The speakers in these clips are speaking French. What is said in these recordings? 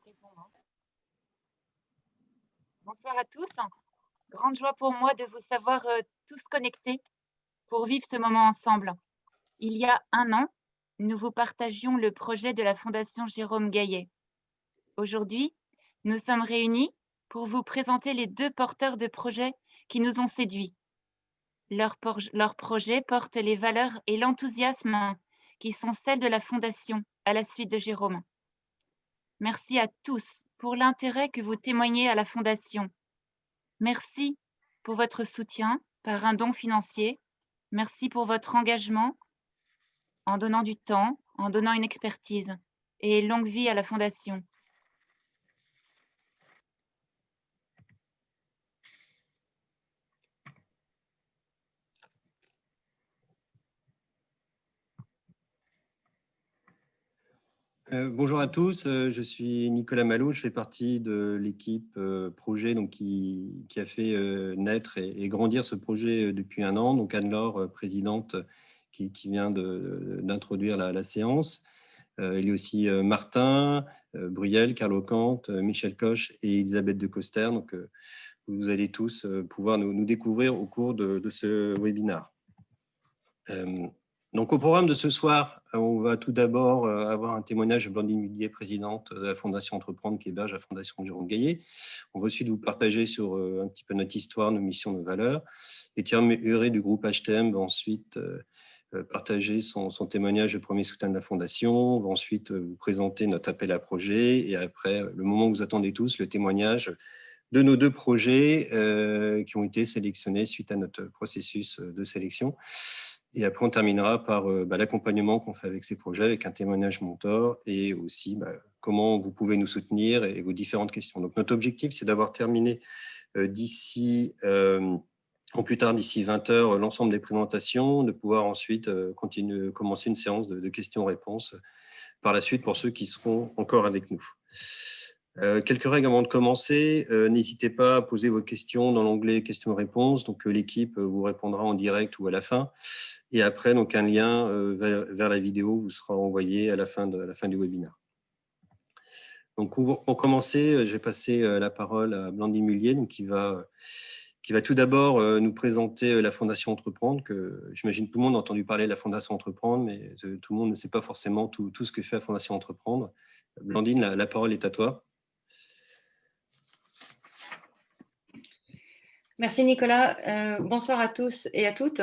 Ok, pour moi. Bonsoir à tous. Grande joie pour moi de vous savoir tous connectés pour vivre ce moment ensemble. Il y a un an, nous vous partagions le projet de la Fondation Jérôme Gaillet. Aujourd'hui, nous sommes réunis pour vous présenter les deux porteurs de projets qui nous ont séduits. Leur projet porte les valeurs et l'enthousiasme qui sont celles de la Fondation à la suite de Jérôme. Merci à tous pour l'intérêt que vous témoignez à la Fondation. Merci pour votre soutien par un don financier. Merci pour votre engagement en donnant du temps, en donnant une expertise. Et longue vie à la Fondation. Bonjour à tous, je suis Nicolas Malo, je fais partie de l'équipe projet donc, qui a fait naître et grandir ce projet depuis un an. Donc Anne-Laure, présidente, qui vient d'introduire la séance. Il y a aussi Martin, Bruyel, Carlo Kant, Michel Coche et Elisabeth de Coster. Donc vous allez tous pouvoir nous découvrir au cours de ce webinaire. Donc, au programme de ce soir, on va tout d'abord avoir un témoignage de Blandine Mullier, présidente de la Fondation Entreprendre, qui héberge la Fondation Jérôme Gaillet. On va ensuite vous partager sur un petit peu notre histoire, nos missions, nos valeurs. Et Thierry Huret du groupe HTM va ensuite partager son témoignage de premier soutien de la Fondation. On va ensuite vous présenter notre appel à projet. Et après, le moment que vous attendez tous, le témoignage de nos deux projets qui ont été sélectionnés suite à notre processus de sélection. Et après, on terminera par l'accompagnement qu'on fait avec ces projets, avec un témoignage mentor et aussi comment vous pouvez nous soutenir et vos différentes questions. Donc, notre objectif, c'est d'avoir terminé d'ici, au plus tard, d'ici 20 heures, l'ensemble des présentations, de pouvoir ensuite commencer une séance de questions-réponses par la suite pour ceux qui seront encore avec nous. Quelques règles avant de commencer. N'hésitez pas à poser vos questions dans l'onglet questions-réponses. Donc, l'équipe vous répondra en direct ou à la fin. Et après, donc, un lien vers la vidéo vous sera envoyé à la fin du webinaire. Donc, pour commencer, je vais passer la parole à Blandine Mullier, donc, qui va tout d'abord nous présenter la Fondation Entreprendre, que j'imagine tout le monde a entendu parler de la Fondation Entreprendre, mais tout le monde ne sait pas forcément tout ce que fait la Fondation Entreprendre. Blandine, la parole est à toi. Merci Nicolas. Bonsoir à tous et à toutes.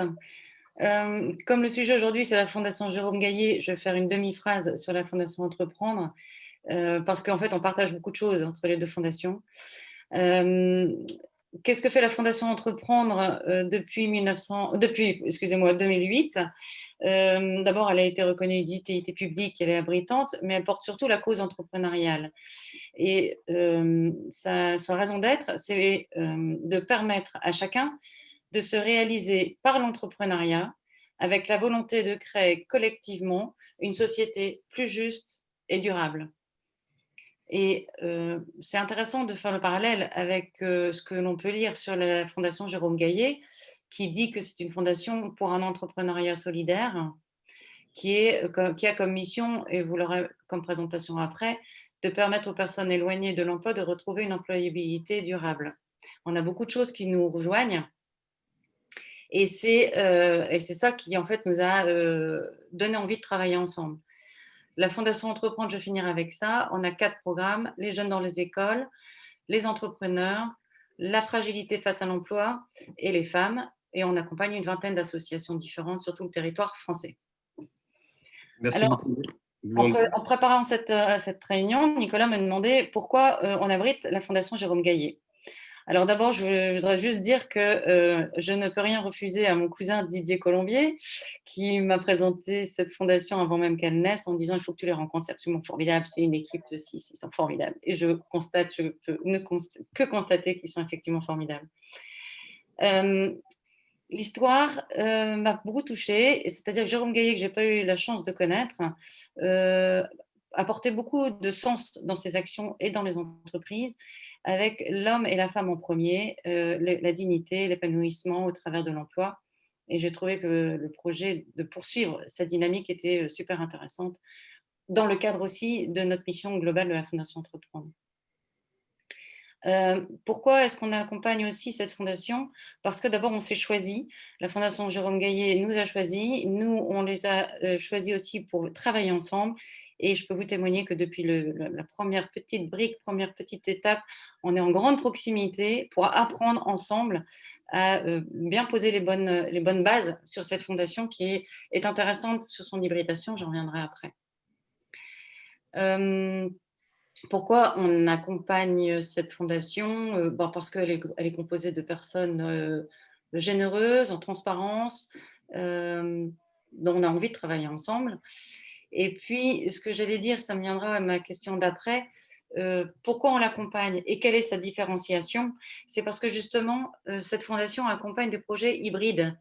Comme le sujet aujourd'hui, c'est la Fondation Jérôme Gaillet, je vais faire une demi-phrase sur la Fondation Entreprendre, parce qu'en fait, on partage beaucoup de choses entre les deux fondations. Qu'est-ce que fait la Fondation Entreprendre depuis 2008 ? D'abord, elle a été reconnue d'utilité publique, elle est abritante, mais elle porte surtout la cause entrepreneuriale. Et sa raison d'être, c'est de permettre à chacun de se réaliser par l'entrepreneuriat avec la volonté de créer collectivement une société plus juste et durable. Et c'est intéressant de faire le parallèle avec ce que l'on peut lire sur la Fondation Jérôme Gaillet, qui dit que c'est une fondation pour un entrepreneuriat solidaire, qui a comme mission, et vous l'aurez comme présentation après, de permettre aux personnes éloignées de l'emploi de retrouver une employabilité durable. On a beaucoup de choses qui nous rejoignent, et c'est ça qui en fait nous a donné envie de travailler ensemble. La Fondation Entreprendre, je vais finir avec ça. On a 4 programmes: les jeunes dans les écoles, les entrepreneurs, la fragilité face à l'emploi et les femmes. Et on accompagne une vingtaine d'associations différentes sur tout le territoire français. Merci Alors, beaucoup. en préparant cette réunion, Nicolas me demandait pourquoi on abrite la Fondation Jérôme Gaillet. Alors d'abord, je voudrais juste dire que je ne peux rien refuser à mon cousin Didier Colombier, qui m'a présenté cette fondation avant même qu'elle naisse, en disant: il faut que tu les rencontres, c'est absolument formidable, c'est une équipe de 6, ils sont formidables. Et je peux que constater qu'ils sont effectivement formidables. L'histoire m'a beaucoup touchée, c'est-à-dire que Jérôme Gaillet, que je n'ai pas eu la chance de connaître, apportait beaucoup de sens dans ses actions et dans les entreprises, avec l'homme et la femme en premier, la dignité, l'épanouissement au travers de l'emploi. Et j'ai trouvé que le projet de poursuivre cette dynamique était super intéressante dans le cadre aussi de notre mission globale de la Fondation Entreprendre. Pourquoi est-ce qu'on accompagne aussi cette fondation? Parce que d'abord, on s'est choisi. La Fondation Jérôme Gaillet nous a choisis. Nous, on les a choisis aussi pour travailler ensemble. Et je peux vous témoigner que depuis la première petite brique, première petite étape, on est en grande proximité pour apprendre ensemble à bien poser les bonnes bases sur cette fondation qui est intéressante sur son hybridation. J'en reviendrai après. Pourquoi on accompagne cette fondation? Parce qu'elle est composée de personnes généreuses, en transparence, dont on a envie de travailler ensemble. Et puis, ce que j'allais dire, ça me viendra à ma question d'après. Pourquoi on l'accompagne et quelle est sa différenciation? C'est parce que justement, cette fondation accompagne des projets hybrides.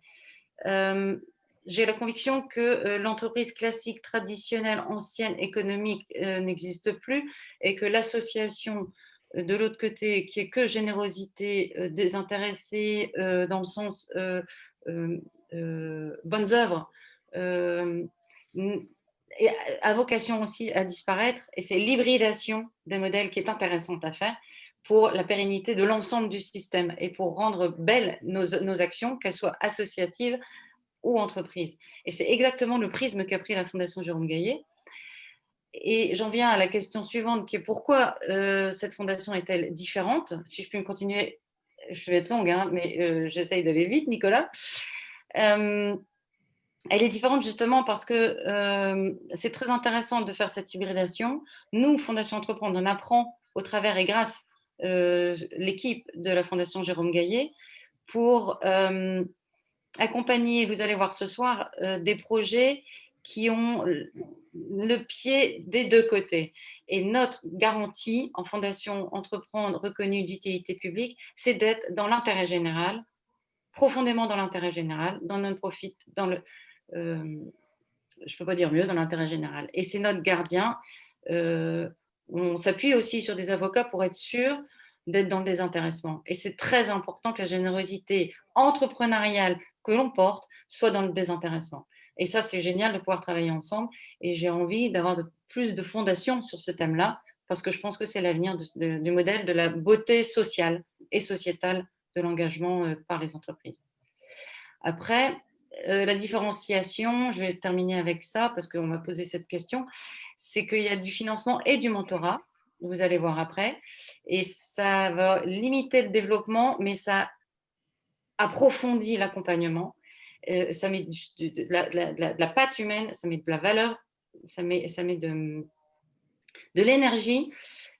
J'ai la conviction que l'entreprise classique, traditionnelle, ancienne, économique n'existe plus et que l'association de l'autre côté, qui est que générosité, désintéressée, dans le sens bonnes œuvres, et a vocation aussi à disparaître. Et c'est l'hybridation des modèles qui est intéressante à faire pour la pérennité de l'ensemble du système et pour rendre belles nos actions, qu'elles soient associatives ou entreprise. Et c'est exactement le prisme qu'a pris la Fondation Jérôme Gaillet. Et j'en viens à la question suivante, qui est pourquoi cette fondation est-elle différente? Si je puis me continuer, je vais être longue, hein, mais j'essaye d'aller vite, Nicolas. Elle est différente justement parce que c'est très intéressant de faire cette hybridation. Nous, Fondation Entreprendre, on apprend au travers et grâce l'équipe de la Fondation Jérôme Gaillet pour accompagner, vous allez voir ce soir, des projets qui ont le pied des deux côtés. Et notre garantie en Fondation Entreprendre reconnue d'utilité publique, c'est d'être dans l'intérêt général, profondément dans l'intérêt général, dans non-profit, dans le, je ne peux pas dire mieux, dans l'intérêt général. Et c'est notre gardien. On s'appuie aussi sur des avocats pour être sûr d'être dans le désintéressement. Et c'est très important que la générosité entrepreneuriale que l'on porte soit dans le désintéressement. Et ça, c'est génial de pouvoir travailler ensemble. Et j'ai envie d'avoir plus de fondations sur ce thème-là, parce que je pense que c'est l'avenir du modèle de la beauté sociale et sociétale de l'engagement par les entreprises. Après, la différenciation, je vais terminer avec ça, parce qu'on m'a posé cette question, c'est qu'il y a du financement et du mentorat, vous allez voir après, et ça va limiter le développement, mais ça approfondit l'accompagnement, ça met de la patte humaine, ça met de la valeur, ça met de l'énergie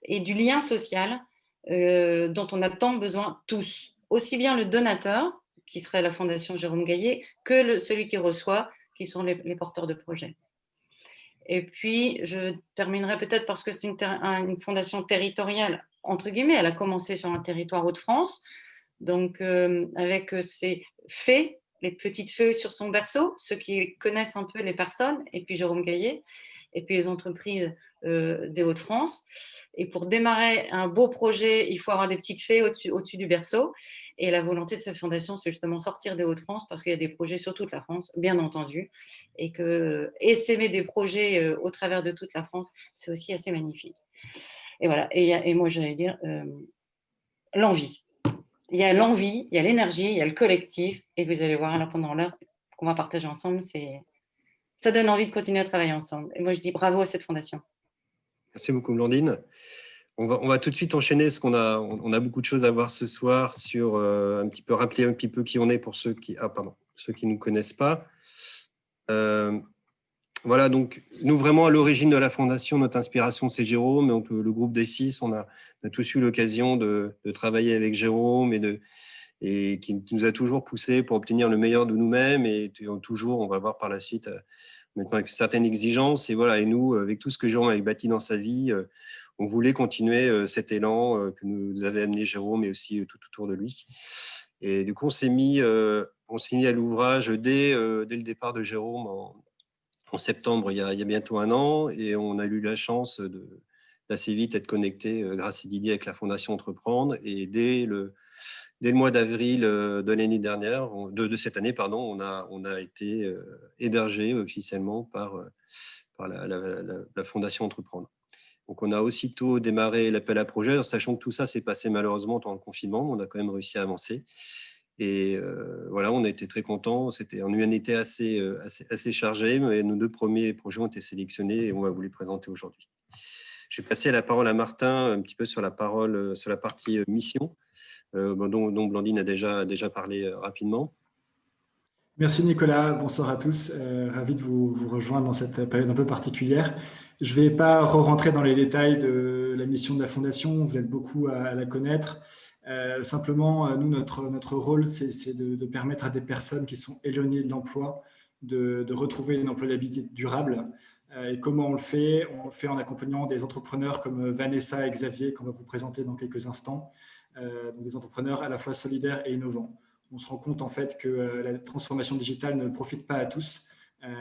et du lien social dont on a tant besoin tous. Aussi bien le donateur, qui serait la Fondation Jérôme Gaillet, que celui qui reçoit, qui sont les porteurs de projets. Et puis, je terminerai peut-être parce que c'est une fondation territoriale, entre guillemets. Elle a commencé sur un territoire Hauts-de-France, donc avec ses fées, les petites fées sur son berceau, ceux qui connaissent un peu les personnes, et puis Jérôme Gaillet, et puis les entreprises des Hauts-de-France. Et pour démarrer un beau projet, il faut avoir des petites fées au-dessus du berceau. Et la volonté de cette fondation, c'est justement sortir des Hauts-de-France parce qu'il y a des projets sur toute la France, bien entendu. Et s'aimer des projets au travers de toute la France, c'est aussi assez magnifique. Et voilà. Et moi, j'allais dire l'envie. Il y a l'envie, il y a l'énergie, il y a le collectif. Et vous allez voir, alors pendant l'heure qu'on va partager ensemble, ça donne envie de continuer à travailler ensemble. Et moi, je dis bravo à cette fondation. Merci beaucoup, Blandine. On va tout de suite enchaîner parce qu'on a beaucoup de choses à voir ce soir sur rappeler un petit peu qui on est pour ceux qui ne nous connaissent pas. Voilà, donc nous vraiment à l'origine de la fondation, notre inspiration c'est Jérôme. Donc le groupe des 6, on a tous eu l'occasion de travailler avec Jérôme et qui nous a toujours poussé pour obtenir le meilleur de nous-mêmes et toujours, on va le voir par la suite, maintenant avec une certaine exigence. Et voilà, et nous, avec tout ce que Jérôme avait bâti dans sa vie, on voulait continuer cet élan que nous avait amené Jérôme et aussi tout autour de lui. Et du coup, on s'est mis à l'ouvrage dès le départ de Jérôme en septembre, il y a bientôt 1 an, et on a eu la chance d'assez vite être connecté grâce à Didier avec la Fondation Entreprendre. Et dès le mois d'avril de l'année dernière, de cette année, pardon, on a été hébergé officiellement par par la Fondation Entreprendre. Donc, on a aussitôt démarré l'appel à projet, sachant que tout ça s'est passé malheureusement pendant le confinement, mais on a quand même réussi à avancer. Et voilà, on a été très contents. On a eu un été assez chargé, mais nos 2 premiers projets ont été sélectionnés et on va vous les présenter aujourd'hui. Je vais passer la parole à Martin, un petit peu sur la partie mission, dont Blandine a déjà parlé rapidement. Merci Nicolas, bonsoir à tous. Ravi de vous rejoindre dans cette période un peu particulière. Je ne vais pas rentrer dans les détails de la mission de la Fondation, vous êtes beaucoup à la connaître. Simplement, nous, notre rôle, c'est de permettre à des personnes qui sont éloignées de l'emploi de retrouver une employabilité durable. Et comment on le fait? On le fait en accompagnant des entrepreneurs comme Vanessa et Xavier, qu'on va vous présenter dans quelques instants, donc des entrepreneurs à la fois solidaires et innovants. On se rend compte en fait que la transformation digitale ne profite pas à tous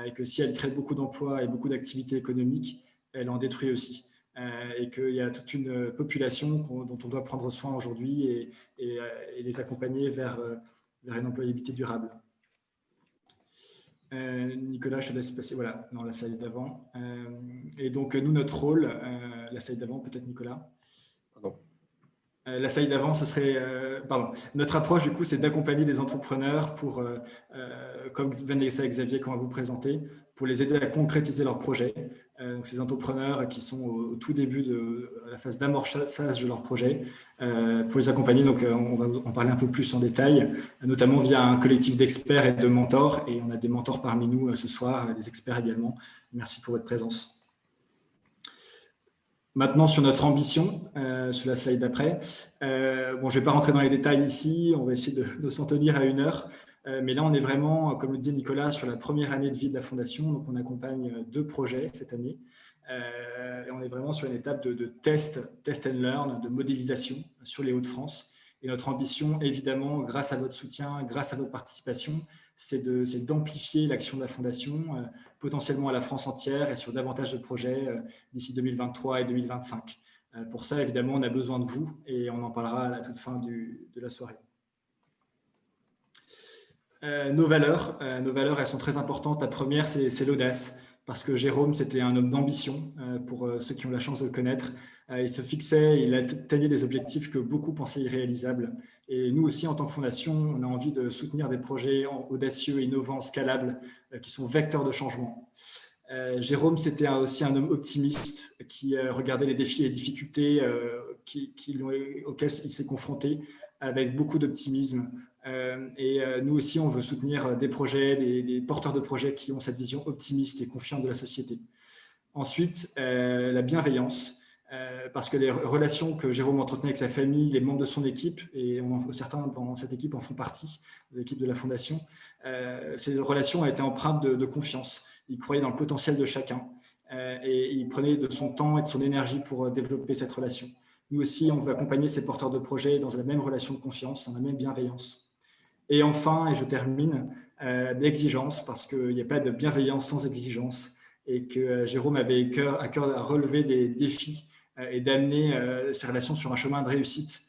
et que si elle crée beaucoup d'emplois et beaucoup d'activités économiques, elle en détruit aussi. Et qu'il y a toute une population dont on doit prendre soin aujourd'hui et les accompagner vers une employabilité durable. Nicolas, je te laisse passer dans la slide d'avant. Et donc, nous, notre rôle, la slide d'avant peut-être Nicolas. Pardon. La slide d'avant, ce serait, notre approche du coup, c'est d'accompagner des entrepreneurs pour, comme Vanessa et Xavier qu'on va vous présenter, pour les aider à concrétiser leurs projets. Donc ces entrepreneurs qui sont au tout début de la phase d'amorçage de leur projet, pour les accompagner. Donc on va en parler un peu plus en détail, notamment via un collectif d'experts et de mentors. Et on a des mentors parmi nous ce soir, des experts également. Merci pour votre présence. Maintenant, sur notre ambition, sur la slide d'après, je ne vais pas rentrer dans les détails ici, on va essayer de s'en tenir à 1 heure, mais là, on est vraiment, comme le disait Nicolas, sur la première année de vie de la Fondation, donc on accompagne 2 projets cette année, et on est vraiment sur une étape de test and learn, de modélisation sur les Hauts-de-France, et notre ambition, évidemment, grâce à votre soutien, grâce à votre participation, c'est d'amplifier l'action de la Fondation, potentiellement à la France entière et sur davantage de projets d'ici 2023 et 2025. Pour ça, évidemment, on a besoin de vous et on en parlera à la toute fin de la soirée. Nos valeurs, elles sont très importantes. La première, c'est l'audace, parce que Jérôme, c'était un homme d'ambition, pour ceux qui ont la chance de le connaître. Il se fixait, il atteignait des objectifs que beaucoup pensaient irréalisables. Et nous aussi, en tant que fondation, on a envie de soutenir des projets audacieux, innovants, scalables, qui sont vecteurs de changement. Jérôme, c'était aussi un homme optimiste qui regardait les défis et les difficultés auxquels il s'est confronté avec beaucoup d'optimisme. Et nous aussi, on veut soutenir des projets, des porteurs de projets qui ont cette vision optimiste et confiante de la société. Ensuite, la bienveillance, parce que les relations que Jérôme entretenait avec sa famille, les membres de son équipe, et certains dans cette équipe en font partie, de l'équipe de la Fondation, ces relations ont été empreintes de confiance. Il croyait dans le potentiel de chacun et il prenait de son temps et de son énergie pour développer cette relation. Nous aussi, on veut accompagner ces porteurs de projets dans la même relation de confiance, dans la même bienveillance. Et enfin, et je termine, l'exigence, parce qu'il n'y a pas de bienveillance sans exigence, et que Jérôme avait à cœur à relever des défis et d'amener ces relations sur un chemin de réussite,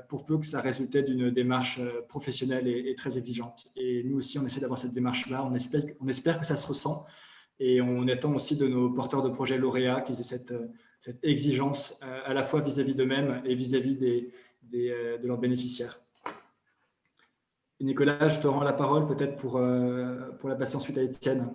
pour peu que ça résultait d'une démarche professionnelle et très exigeante. Et nous aussi, on essaie d'avoir cette démarche-là, on espère que ça se ressent, et on attend aussi de nos porteurs de projets lauréats qu'ils aient cette exigence à la fois vis-à-vis d'eux-mêmes et vis-à-vis de leurs bénéficiaires. Et Nicolas, je te rends la parole peut-être pour la passer ensuite à Étienne.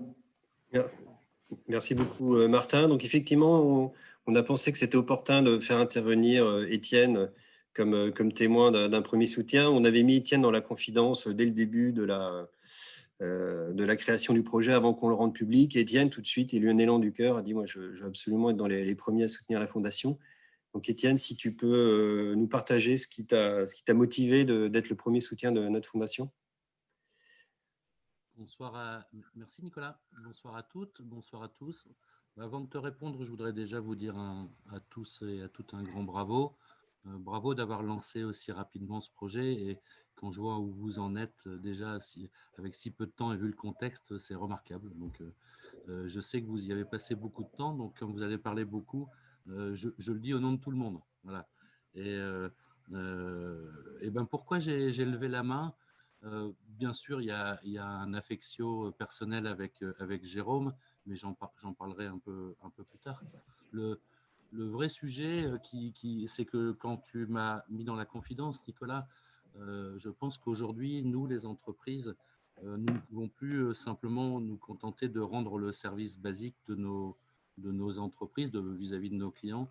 Merci beaucoup Martin. Donc effectivement, on a pensé que c'était opportun de faire intervenir Étienne comme témoin d'un premier soutien. On avait mis Étienne dans la confidence dès le début de la création du projet avant qu'on le rende public. Et Étienne, tout de suite, il a eu un élan du cœur, a dit « moi, je veux absolument être dans les premiers à soutenir la Fondation ». Donc Étienne, si tu peux nous partager ce qui t'a motivé d'être le premier soutien de notre Fondation. Merci Nicolas. Bonsoir à toutes, bonsoir à tous. Avant de te répondre, je voudrais déjà vous dire à tous et à toutes un grand bravo. Bravo d'avoir lancé aussi rapidement ce projet, et quand je vois où vous en êtes déjà avec si peu de temps et vu le contexte, c'est remarquable. Donc je sais que vous y avez passé beaucoup de temps, donc comme vous avez parlé beaucoup, je le dis au nom de tout le monde. Voilà. Et ben pourquoi j'ai levé la main? Bien sûr, il y a un affectio personnel avec Jérôme, mais j'en parlerai un peu plus tard. Le vrai sujet, c'est que quand tu m'as mis dans la confidence, Nicolas, je pense qu'aujourd'hui, nous, les entreprises, nous ne pouvons plus simplement nous contenter de rendre le service basique de nos entreprises vis-à-vis de nos clients,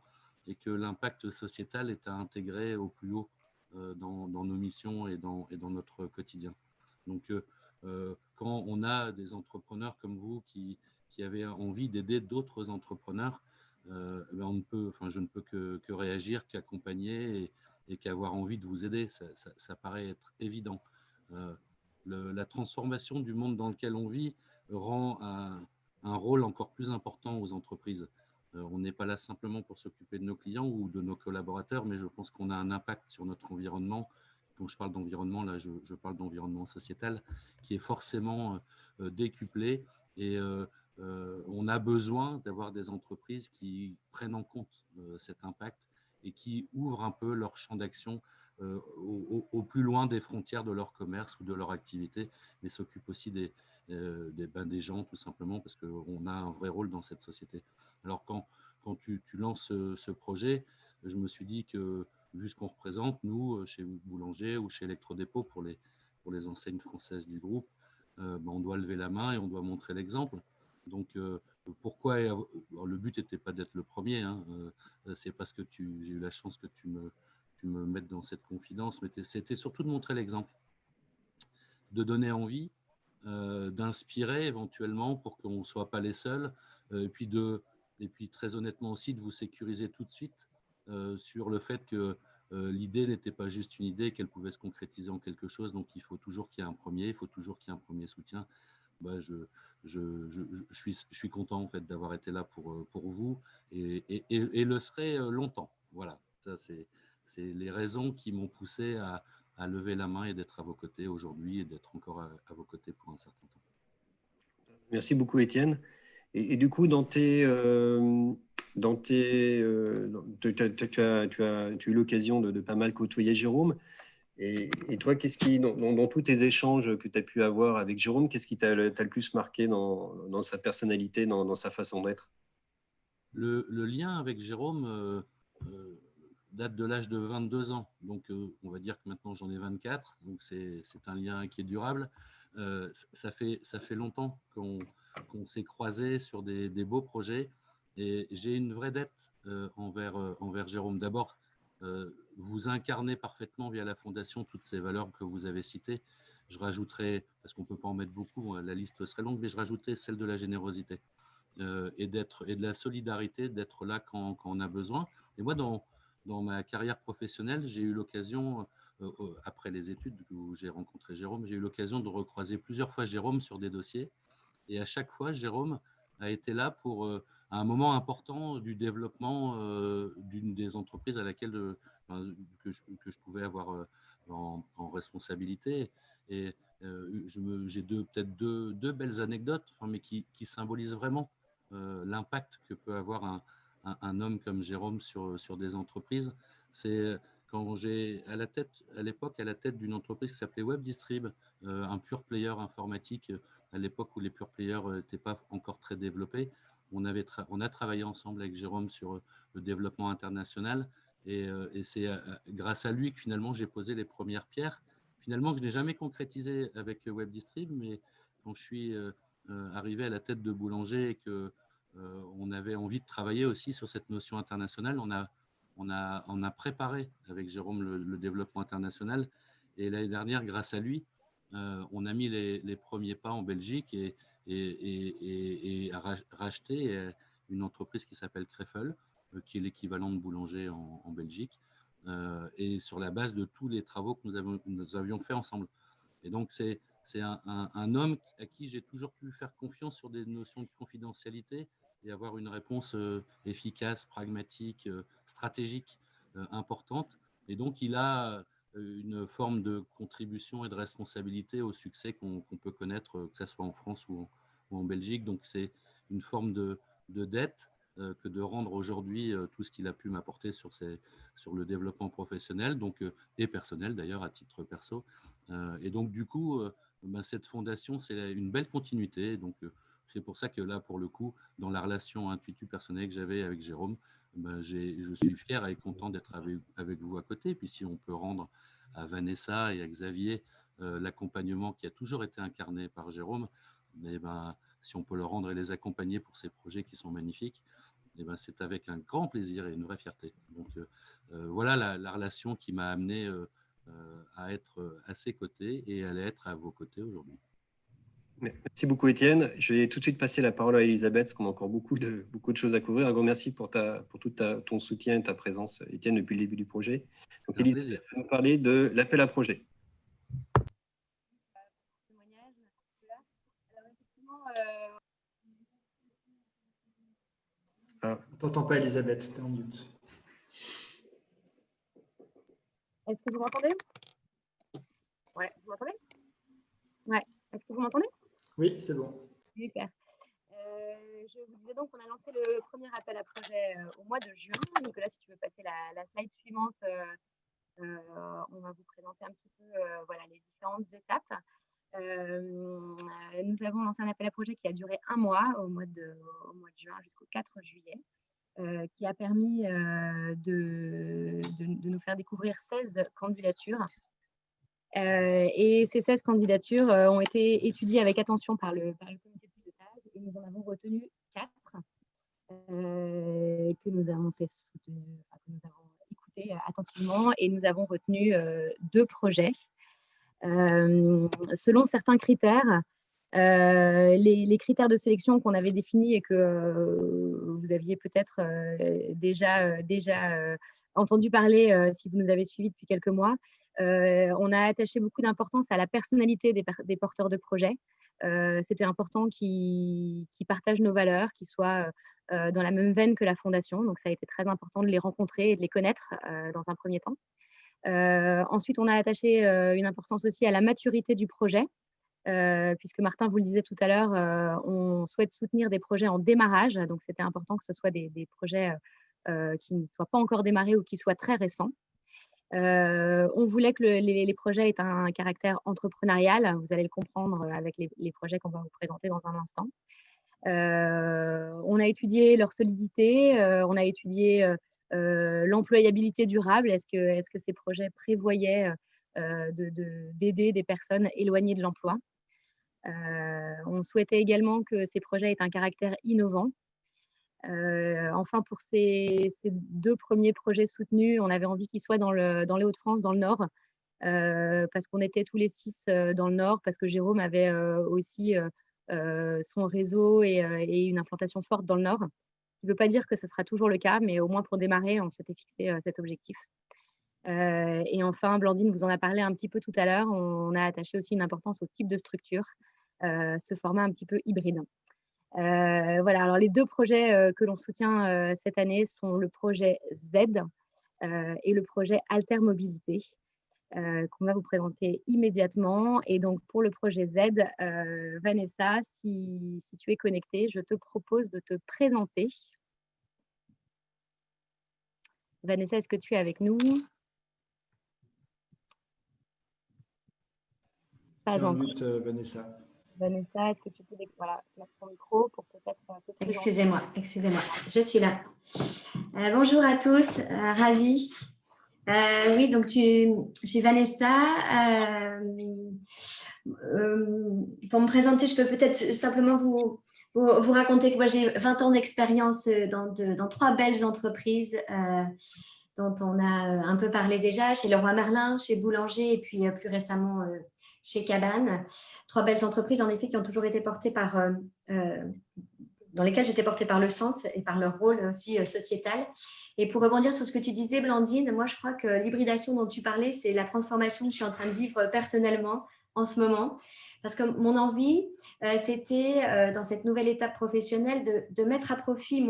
et que l'impact sociétal est à intégrer au plus haut dans nos missions et dans notre quotidien. Donc, quand on a des entrepreneurs comme vous qui avaient envie d'aider d'autres entrepreneurs, je ne peux que réagir, qu'accompagner et qu'avoir envie de vous aider. Ça paraît être évident. La transformation du monde dans lequel on vit rend un rôle encore plus important aux entreprises. On n'est pas là simplement pour s'occuper de nos clients ou de nos collaborateurs, mais je pense qu'on a un impact sur notre environnement. Quand je parle d'environnement, là, je parle d'environnement sociétal qui est forcément décuplé, et on a besoin d'avoir des entreprises qui prennent en compte cet impact et qui ouvrent un peu leur champ d'action au plus loin des frontières de leur commerce ou de leur activité, mais s'occupent aussi des gens, tout simplement, parce qu'on a un vrai rôle dans cette société. Alors, quand tu lances ce projet, je me suis dit que, vu ce qu'on représente, nous, chez Boulanger ou chez Electrodépôt, pour les enseignes françaises du groupe, on doit lever la main et on doit montrer l'exemple. Donc, pourquoi le but n'était pas d'être le premier, hein, c'est parce que j'ai eu la chance que tu me mettes dans cette confidence, mais c'était surtout de montrer l'exemple, de donner envie, d'inspirer éventuellement pour qu'on ne soit pas les seuls, et puis très honnêtement aussi de vous sécuriser tout de suite sur le fait que l'idée n'était pas juste une idée, qu'elle pouvait se concrétiser en quelque chose. Donc il faut toujours qu'il y ait un premier, il faut toujours qu'il y ait un premier soutien. Je suis content en fait d'avoir été là pour vous, et le serai longtemps. Voilà, ça c'est les raisons qui m'ont poussé à lever la main et d'être à vos côtés aujourd'hui et d'être encore à vos côtés pour un certain temps. Merci beaucoup, Étienne. Et du coup, tu as eu l'occasion de pas mal côtoyer Jérôme. Et toi, qu'est-ce qui, dans tous tes échanges que tu as pu avoir avec Jérôme, qu'est-ce qui t'a le plus marqué dans sa personnalité, dans sa façon d'être? Le lien avec Jérôme date de l'âge de 22 ans. Donc, on va dire que maintenant, j'en ai 24. Donc, c'est un lien qui est durable. Ça fait longtemps qu'on s'est croisés sur des beaux projets. Et j'ai une vraie dette envers Jérôme. D'abord, vous incarnez parfaitement via la Fondation toutes ces valeurs que vous avez citées. Je rajouterai, parce qu'on ne peut pas en mettre beaucoup, la liste serait longue, mais je rajouterai celle de la générosité et de la solidarité, d'être là quand on a besoin. Et moi, dans ma carrière professionnelle, j'ai eu l'occasion, après les études où j'ai rencontré Jérôme, j'ai eu l'occasion de recroiser plusieurs fois Jérôme sur des dossiers. Et à chaque fois, Jérôme a été là pour un moment important du développement d'une des entreprises à laquelle que je pouvais avoir en responsabilité. Et j'ai peut-être deux belles anecdotes, mais qui symbolisent vraiment l'impact que peut avoir un homme comme Jérôme sur des entreprises. C'est quand j'ai à l'époque à la tête d'une entreprise qui s'appelait WebDistrib, un pure player informatique à l'époque où les pure players n'étaient pas encore très développés. On a travaillé ensemble avec Jérôme sur le développement international, et c'est grâce à lui que finalement j'ai posé les premières pierres, finalement que je n'ai jamais concrétisé avec WebDistrib, mais quand je suis arrivé à la tête de Boulanger et que on avait envie de travailler aussi sur cette notion internationale, on a préparé avec Jérôme le développement international, et l'année dernière, grâce à lui, on a mis les premiers pas en Belgique et a racheté une entreprise qui s'appelle Krefel, qui est l'équivalent de Boulanger en Belgique, et sur la base de tous les travaux que nous avions fait ensemble. Et donc, c'est un homme à qui j'ai toujours pu faire confiance sur des notions de confidentialité et avoir une réponse efficace, pragmatique, stratégique, importante. Et donc, il a une forme de contribution et de responsabilité au succès qu'on peut connaître, que ce soit en France ou en Belgique. Donc, c'est une forme de dette que de rendre aujourd'hui tout ce qu'il a pu m'apporter sur le développement professionnel et personnel d'ailleurs à titre perso. Et donc du coup, cette fondation, c'est une belle continuité. Donc c'est pour ça que là, pour le coup, dans la relation intuitive personnelle que j'avais avec Jérôme, je suis fier et content d'être avec vous à côté. Et puis si on peut rendre à Vanessa et à Xavier l'accompagnement qui a toujours été incarné par Jérôme, si on peut le rendre et les accompagner pour ces projets qui sont magnifiques, c'est avec un grand plaisir et une vraie fierté. Donc voilà la relation qui m'a amené à être à ses côtés et à l'être à vos côtés aujourd'hui. Merci beaucoup, Étienne. Je vais tout de suite passer la parole à Elisabeth, parce qu'on a encore beaucoup de choses à couvrir. Un grand merci pour tout ton soutien et ta présence, Étienne, depuis le début du projet. Donc, Elisabeth va nous parler de l'appel à projet. On ne t'entend pas, Elisabeth, tu es en mute. Est-ce que vous m'entendez? Ouais, vous m'entendez? Ouais, est-ce que vous m'entendez? Oui, c'est bon. Super. Je vous disais donc qu'on a lancé le premier appel à projet au mois de juin. Nicolas, si tu veux passer la slide suivante, on va vous présenter un petit peu voilà, les différentes étapes. Nous avons lancé un appel à projet qui a duré un mois, au mois de juin jusqu'au 4 juillet. Qui a permis de nous faire découvrir 16 candidatures. Et ces 16 candidatures ont été étudiées avec attention par le comité de pilotage et nous en avons retenu 4 que nous avons écoutés attentivement et nous avons retenu 2 projets. Selon certains critères, les critères de sélection qu'on avait définis et que vous aviez peut-être déjà entendu parler si vous nous avez suivis depuis quelques mois, on a attaché beaucoup d'importance à la personnalité des porteurs de projets. C'était important qu'ils partagent nos valeurs, qu'ils soient dans la même veine que la Fondation. Donc, ça a été très important de les rencontrer et de les connaître dans un premier temps. Ensuite, on a attaché une importance aussi à la maturité du projet. Puisque Martin vous le disait tout à l'heure, on souhaite soutenir des projets en démarrage, donc c'était important que ce soit des projets qui ne soient pas encore démarrés ou qui soient très récents. On voulait que les projets aient un caractère entrepreneurial, vous allez le comprendre avec les projets qu'on va vous présenter dans un instant. On a étudié leur solidité, on a étudié l'employabilité durable, est-ce que ces projets prévoyaient d'aider des personnes éloignées de l'emploi. On souhaitait également que ces projets aient un caractère innovant. Enfin, pour ces 2 premiers projets soutenus, on avait envie qu'ils soient dans les Hauts-de-France, dans le Nord, parce qu'on était tous les 6 dans le Nord, parce que Jérôme avait aussi son réseau et une implantation forte dans le Nord. Ça ne veut pas dire que ce sera toujours le cas, mais au moins pour démarrer, on s'était fixé cet objectif. Et enfin, Blandine vous en a parlé un petit peu tout à l'heure, on a attaché aussi une importance au type de structure, ce format un petit peu hybride. Voilà, alors les 2 projets que l'on soutient cette année sont le projet Z et le projet Alter Mobilité, qu'on va vous présenter immédiatement. Et donc, pour le projet Z, Vanessa, si tu es connectée, je te propose de te présenter. Vanessa, est-ce que tu es avec nous? Pas en mute, Vanessa. Vanessa, est-ce que tu peux mettre ton micro pour peut-être te présenter? Excusez-moi, je suis là. Bonjour à tous, ravie. Oui, donc je suis Vanessa. Pour me présenter, je peux peut-être simplement vous raconter que moi j'ai 20 ans d'expérience dans 3 belles entreprises dont on a un peu parlé déjà, chez Leroy Merlin, chez Boulanger et puis plus récemment chez Cabane. 3 belles entreprises en effet qui ont toujours été portées dans lesquelles j'étais portée par le sens et par leur rôle aussi sociétal. Et pour rebondir sur ce que tu disais, Blandine, moi je crois que l'hybridation dont tu parlais, c'est la transformation que je suis en train de vivre personnellement en ce moment. Parce que mon envie, c'était dans cette nouvelle étape professionnelle de mettre à profit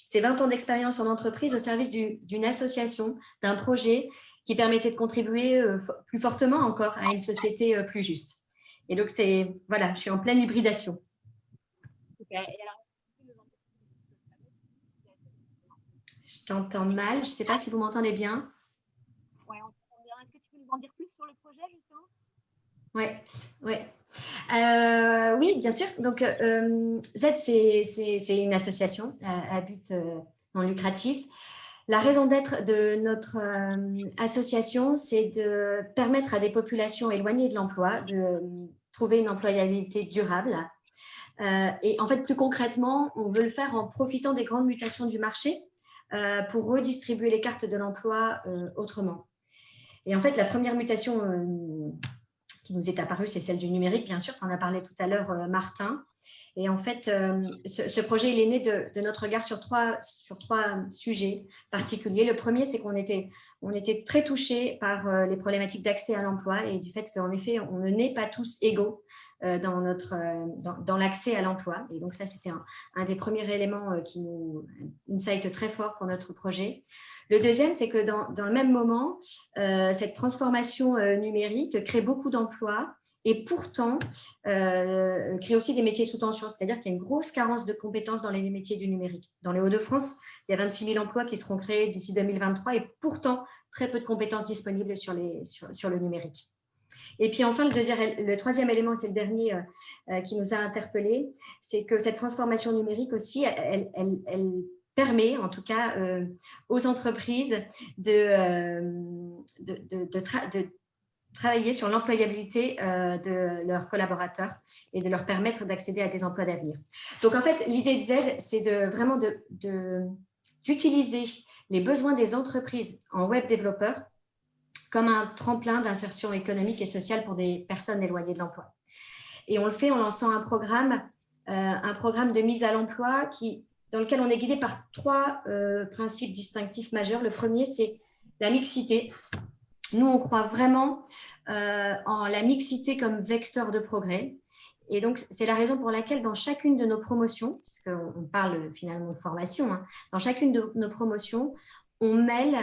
ces 20 ans d'expérience en entreprise au service d'une association, d'un projet qui permettait de contribuer plus fortement encore à une société plus juste. Et donc, voilà, je suis en pleine hybridation. Super. Et alors, Je t'entends mal. Je ne sais pas si vous m'entendez bien. Ouais, on t'entend bien. Est-ce que tu peux nous en dire plus sur le projet, justement? Oui, bien sûr. Donc, Z, c'est une association à but non lucratif. La raison d'être de notre association, c'est de permettre à des populations éloignées de l'emploi de trouver une employabilité durable. Et en fait, plus concrètement, on veut le faire en profitant des grandes mutations du marché pour redistribuer les cartes de l'emploi autrement. Et en fait, la première mutation qui nous est apparue, c'est celle du numérique, bien sûr. Tu en as parlé tout à l'heure, Martin. Et en fait, ce projet, il est né de notre regard sur trois sujets particuliers. Le premier, c'est qu'on était très touchés par les problématiques d'accès à l'emploi et du fait qu'en effet, on ne naît pas tous égaux dans l'accès à l'emploi. Et donc ça, c'était un des premiers éléments qui nous insight très fort pour notre projet. Le deuxième, c'est que dans le même moment, cette transformation numérique crée beaucoup d'emplois et pourtant crée aussi des métiers sous tension, c'est-à-dire qu'il y a une grosse carence de compétences dans les métiers du numérique. Dans les Hauts-de-France, il y a 26 000 emplois qui seront créés d'ici 2023 et pourtant très peu de compétences disponibles sur le numérique. Et puis enfin, le troisième élément, c'est le dernier qui nous a interpellés, c'est que cette transformation numérique aussi, elle permet en tout cas aux entreprises de travailler sur l'employabilité de leurs collaborateurs et de leur permettre d'accéder à des emplois d'avenir. Donc en fait, l'idée de Z, c'est vraiment d'utiliser les besoins des entreprises en web développeurs comme un tremplin d'insertion économique et sociale pour des personnes éloignées de l'emploi. Et on le fait en lançant un programme de mise à l'emploi dans lequel on est guidé par trois principes distinctifs majeurs. Le premier, c'est la mixité. Nous, on croit vraiment en la mixité comme vecteur de progrès. Et donc, c'est la raison pour laquelle dans chacune de nos promotions, puisqu'on parle finalement de formation, dans chacune de nos promotions, on mêle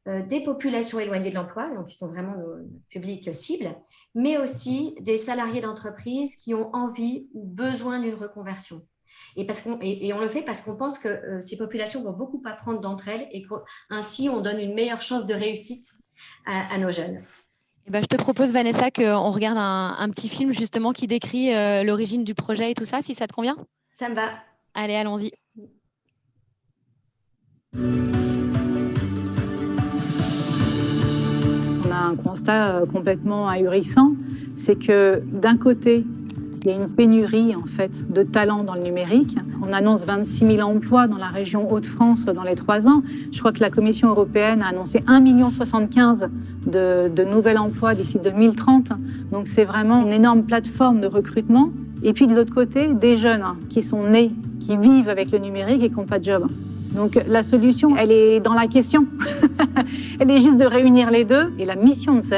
des populations éloignées de l'emploi, donc qui sont vraiment nos publics cibles, mais aussi des salariés d'entreprise qui ont envie ou besoin d'une reconversion. Et on le fait parce qu'on pense que ces populations vont beaucoup apprendre d'entre elles et qu'ainsi, on donne une meilleure chance de réussite à nos jeunes. Eh ben, je te propose, Vanessa, qu'on regarde un petit film justement qui décrit l'origine du projet et tout ça, si ça te convient. Ça me va. Allez, allons-y. On a un constat complètement ahurissant, c'est que d'un côté, il y a une pénurie en fait de talents dans le numérique. On annonce 26 000 emplois dans la région Hauts-de-France dans les 3 ans. Je crois que la Commission européenne a annoncé 1,75 million de nouveaux emplois d'ici 2030. Donc c'est vraiment une énorme plateforme de recrutement. Et puis de l'autre côté, des jeunes qui sont nés, qui vivent avec le numérique et qui n'ont pas de job. Donc la solution, elle est dans la question. Elle est juste de réunir les deux. Et la mission de Z,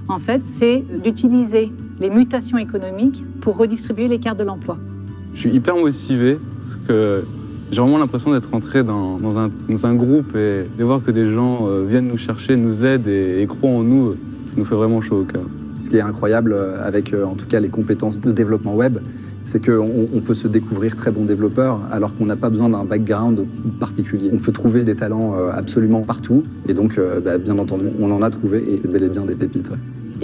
en fait, c'est d'utiliser les mutations économiques pour redistribuer les cartes de l'emploi. Je suis hyper motivé parce que j'ai vraiment l'impression d'être entré dans un groupe et de voir que des gens viennent nous chercher, nous aident et croient en nous, ça nous fait vraiment chaud au cœur. Ce qui est incroyable avec en tout cas les compétences de développement web, c'est qu'on peut se découvrir très bon développeur alors qu'on n'a pas besoin d'un background particulier. On peut trouver des talents absolument partout et donc bien entendu on en a trouvé et c'est bel et bien des pépites. Ouais.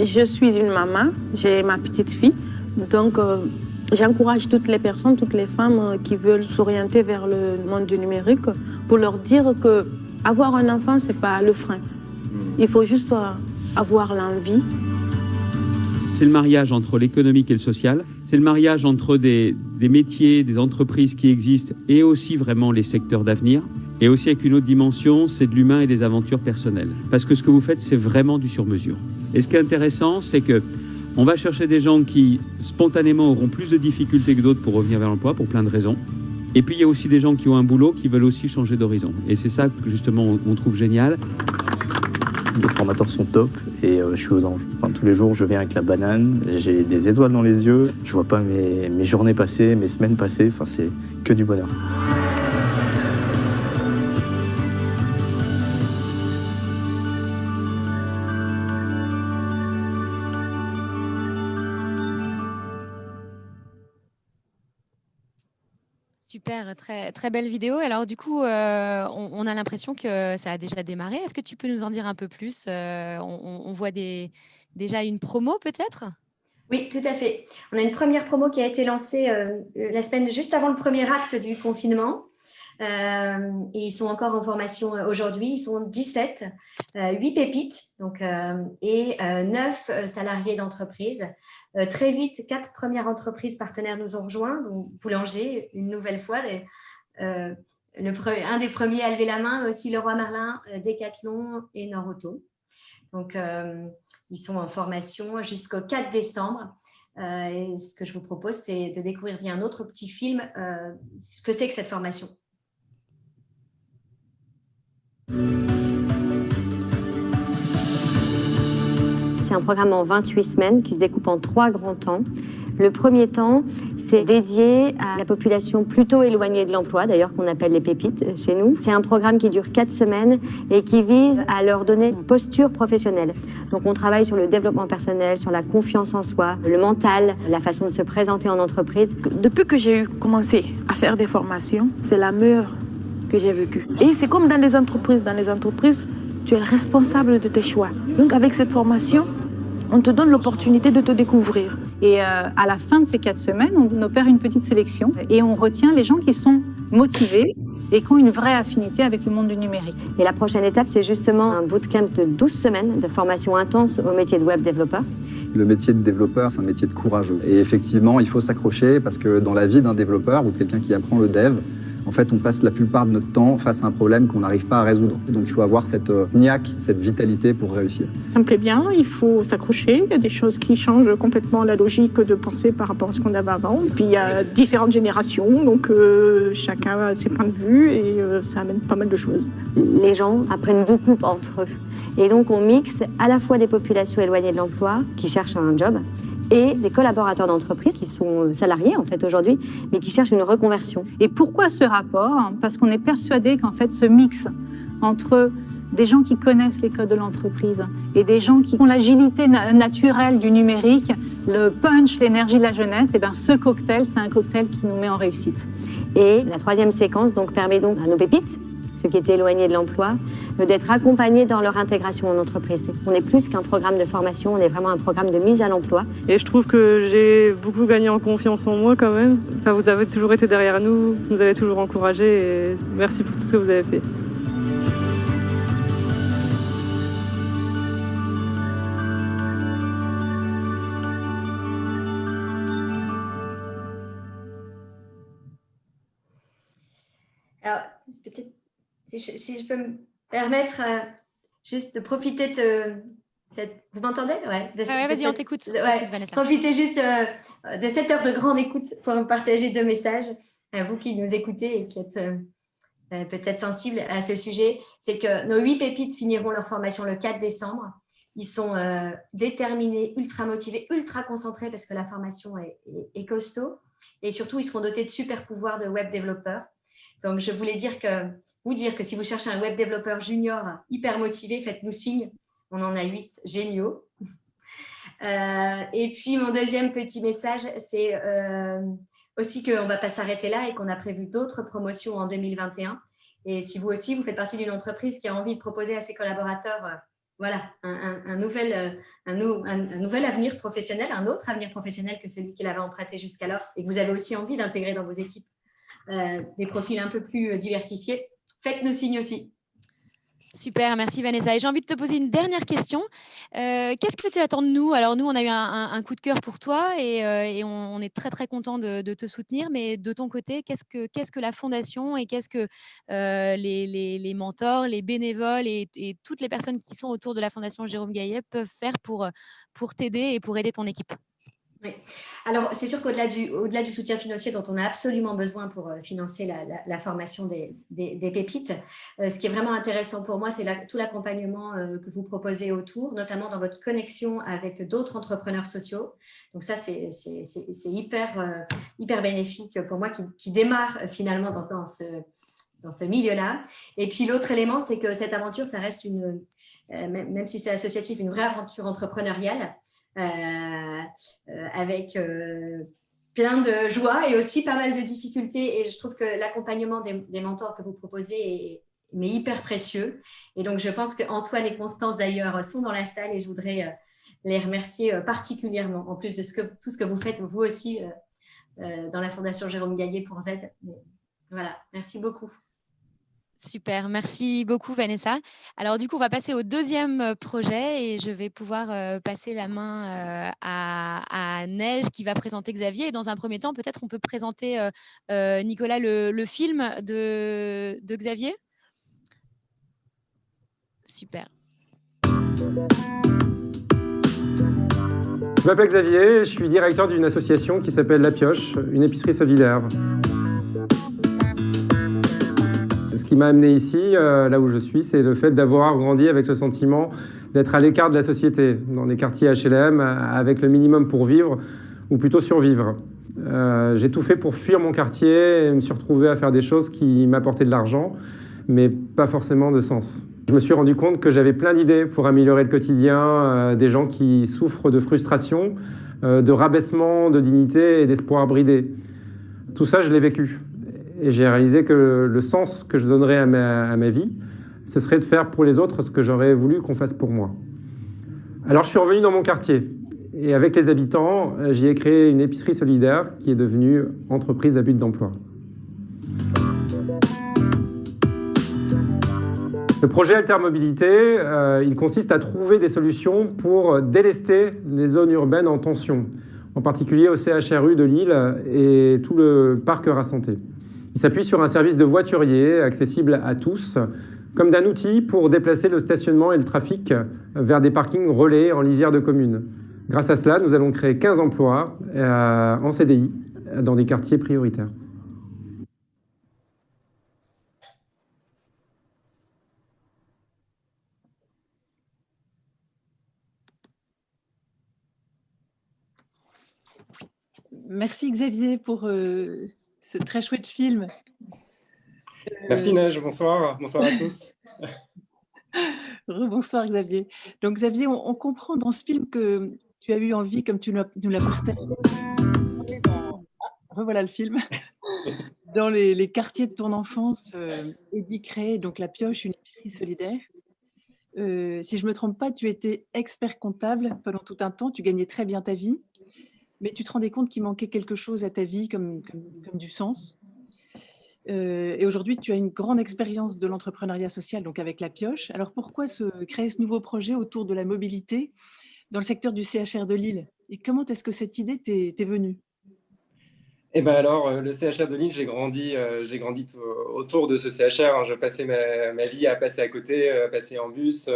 Je suis une maman, j'ai ma petite fille, donc j'encourage toutes les personnes, toutes les femmes qui veulent s'orienter vers le monde du numérique pour leur dire que avoir un enfant, c'est pas le frein. Il faut juste avoir l'envie. C'est le mariage entre l'économique et le social. C'est le mariage entre des métiers, des entreprises qui existent et aussi vraiment les secteurs d'avenir. Et aussi avec une autre dimension, c'est de l'humain et des aventures personnelles. Parce que ce que vous faites, c'est vraiment du sur-mesure. Et ce qui est intéressant, c'est qu'on va chercher des gens qui, spontanément, auront plus de difficultés que d'autres pour revenir vers l'emploi, pour plein de raisons. Et puis, il y a aussi des gens qui ont un boulot, qui veulent aussi changer d'horizon. Et c'est ça que, justement, on trouve génial. Les formateurs sont top et je suis aux anges. Enfin, tous les jours, je viens avec la banane, j'ai des étoiles dans les yeux. Je vois pas mes journées passer, mes semaines passer. Enfin, c'est que du bonheur. Super, très, très belle vidéo. Alors du coup, on a l'impression que ça a déjà démarré. Est-ce que tu peux nous en dire un peu plus? On voit déjà une promo peut-être? Oui, tout à fait. On a une première promo qui a été lancée la semaine juste avant le premier acte du confinement. Et ils sont encore en formation aujourd'hui. Ils sont 17, 8 pépites donc, et 9 salariés d'entreprise. Très vite, 4 premières entreprises partenaires nous ont rejoints, donc Boulanger, une nouvelle fois. Un des premiers à lever la main, mais aussi Leroy Merlin, Decathlon et Norauto. Donc, ils sont en formation jusqu'au 4 décembre. Et ce que je vous propose, c'est de découvrir via un autre petit film ce que c'est que cette formation. C'est un programme en 28 semaines qui se découpe en 3 grands temps. Le premier temps, c'est dédié à la population plutôt éloignée de l'emploi, d'ailleurs qu'on appelle les pépites chez nous. C'est un programme qui dure 4 semaines et qui vise à leur donner une posture professionnelle. Donc on travaille sur le développement personnel, sur la confiance en soi, le mental, la façon de se présenter en entreprise. Depuis que j'ai commencé à faire des formations, c'est la meilleure que j'ai vécue. Et c'est comme dans les entreprises. Dans les entreprises, tu es le responsable de tes choix. Donc avec cette formation, on te donne l'opportunité de te découvrir. Et à la fin de ces 4 semaines, on opère une petite sélection et on retient les gens qui sont motivés et qui ont une vraie affinité avec le monde du numérique. Et la prochaine étape, c'est justement un bootcamp de 12 semaines de formation intense au métier de web développeur. Le métier de développeur, c'est un métier de courageux. Et effectivement, il faut s'accrocher parce que dans la vie d'un développeur ou de quelqu'un qui apprend le dev, en fait, on passe la plupart de notre temps face à un problème qu'on n'arrive pas à résoudre. Donc, il faut avoir cette niaque, cette vitalité pour réussir. Ça me plaît bien, il faut s'accrocher. Il y a des choses qui changent complètement la logique de pensée par rapport à ce qu'on avait avant. Puis, il y a différentes générations, donc chacun a ses points de vue et ça amène pas mal de choses. Les gens apprennent beaucoup entre eux. Et donc, on mixe à la fois des populations éloignées de l'emploi qui cherchent un job et des collaborateurs d'entreprise qui sont salariés en fait aujourd'hui, mais qui cherchent une reconversion. Et pourquoi ce rapport? Parce qu'on est persuadé qu'en fait ce mix entre des gens qui connaissent les codes de l'entreprise et des gens qui ont l'agilité naturelle du numérique, le punch, l'énergie de la jeunesse, et bien ce cocktail, c'est un cocktail qui nous met en réussite. Et la 3e séquence donc, permet donc à nos pépites, ceux qui étaient éloignés de l'emploi, d'être accompagnés dans leur intégration en entreprise. On est plus qu'un programme de formation, on est vraiment un programme de mise à l'emploi. Et je trouve que j'ai beaucoup gagné en confiance en moi quand même. Enfin, vous avez toujours été derrière nous, vous nous avez toujours encouragés et merci pour tout ce que vous avez fait. Alors, peut-être si je peux me permettre juste de profiter de cette... Vous m'entendez? Ouais. Vas-y, on t'écoute. Ouais, profitez juste de cette heure de grande écoute pour me partager 2 messages. À vous qui nous écoutez et qui êtes peut-être sensibles à ce sujet, c'est que nos 8 pépites finiront leur formation le 4 décembre. Ils sont déterminés, ultra motivés, ultra concentrés parce que la formation est costaud. Et surtout, ils seront dotés de super pouvoirs de web développeurs. Donc, je voulais vous dire que si vous cherchez un web développeur junior hyper motivé, faites-nous signe. On en a 8 géniaux. Et puis, mon deuxième petit message, c'est aussi qu'on ne va pas s'arrêter là et qu'on a prévu d'autres promotions en 2021. Et si vous aussi, vous faites partie d'une entreprise qui a envie de proposer à ses collaborateurs un nouvel avenir professionnel, un autre avenir professionnel que celui qu'il avait emprunté jusqu'alors, et que vous avez aussi envie d'intégrer dans vos équipes des profils un peu plus diversifiés, faites-nous signe aussi. Super, merci Vanessa. Et j'ai envie de te poser une dernière question. Qu'est-ce que tu attends de nous? Alors nous, on a eu un coup de cœur pour toi et on est très très content de te soutenir. Mais de ton côté, qu'est-ce que la fondation et qu'est-ce que les mentors, les bénévoles et toutes les personnes qui sont autour de la fondation Jérôme Gaillet peuvent faire pour t'aider et pour aider ton équipe? Oui. Alors, c'est sûr qu'au-delà du soutien financier dont on a absolument besoin pour financer la formation des pépites, ce qui est vraiment intéressant pour moi, c'est tout l'accompagnement que vous proposez autour, notamment dans votre connexion avec d'autres entrepreneurs sociaux. Donc ça, c'est hyper bénéfique pour moi qui démarre finalement dans ce milieu-là. Et puis, l'autre élément, c'est que cette aventure, ça reste même si c'est associatif, une vraie aventure entrepreneuriale. Avec plein de joie et aussi pas mal de difficultés. Et je trouve que l'accompagnement des mentors que vous proposez est hyper précieux. Et donc, je pense qu'Antoine et Constance, d'ailleurs, sont dans la salle et je voudrais les remercier particulièrement, en plus de tout ce que vous faites, vous aussi, dans la Fondation Jérôme Gaillet pour Z. Voilà, merci beaucoup. Super, merci beaucoup Vanessa. Alors du coup, on va passer au deuxième projet et je vais pouvoir passer la main à Neige qui va présenter Xavier. Et dans un premier temps, peut-être on peut présenter, Nicolas, le film de Xavier. Super. Je m'appelle Xavier, je suis directeur d'une association qui s'appelle La Pioche, une épicerie solidaire. Ce qui m'a amené ici, là où je suis, c'est le fait d'avoir grandi avec le sentiment d'être à l'écart de la société, dans des quartiers HLM, avec le minimum pour vivre, ou plutôt survivre. J'ai tout fait pour fuir mon quartier et me suis retrouvé à faire des choses qui m'apportaient de l'argent, mais pas forcément de sens. Je me suis rendu compte que j'avais plein d'idées pour améliorer le quotidien des gens qui souffrent de frustration, de rabaissement de dignité et d'espoir bridé. Tout ça, je l'ai vécu. Et j'ai réalisé que le sens que je donnerais à ma vie, ce serait de faire pour les autres ce que j'aurais voulu qu'on fasse pour moi. Alors je suis revenu dans mon quartier. Et avec les habitants, j'y ai créé une épicerie solidaire qui est devenue entreprise à but d'emploi. Le projet Altermobilité, il consiste à trouver des solutions pour délester les zones urbaines en tension, en particulier au CHRU de Lille et tout le parc Rasanté. Il s'appuie sur un service de voiturier accessible à tous, comme d'un outil pour déplacer le stationnement et le trafic vers des parkings relais en lisière de communes. Grâce à cela, nous allons créer 15 emplois en CDI dans des quartiers prioritaires. Merci Xavier pour ce très chouette film. Merci Neige, bonsoir. Bonsoir à tous. Rebonsoir Xavier. Donc Xavier, on comprend dans ce film que tu as eu envie, comme tu nous l'as partagé, revoilà le film, dans les quartiers de ton enfance, Eddy crée donc La Pioche, une épicerie solidaire. Si je ne me trompe pas, tu étais expert comptable pendant tout un temps, tu gagnais très bien ta vie, mais tu te rendais compte qu'il manquait quelque chose à ta vie, comme du sens. Et aujourd'hui, tu as une grande expérience de l'entrepreneuriat social, donc avec La Pioche. Alors, pourquoi créer ce nouveau projet autour de la mobilité dans le secteur du CHR de Lille? Et comment est-ce que cette idée t'est venue? Eh ben alors, le CHR de Lille, j'ai grandi autour de ce CHR. Je passais ma vie à passer à côté, passer en bus.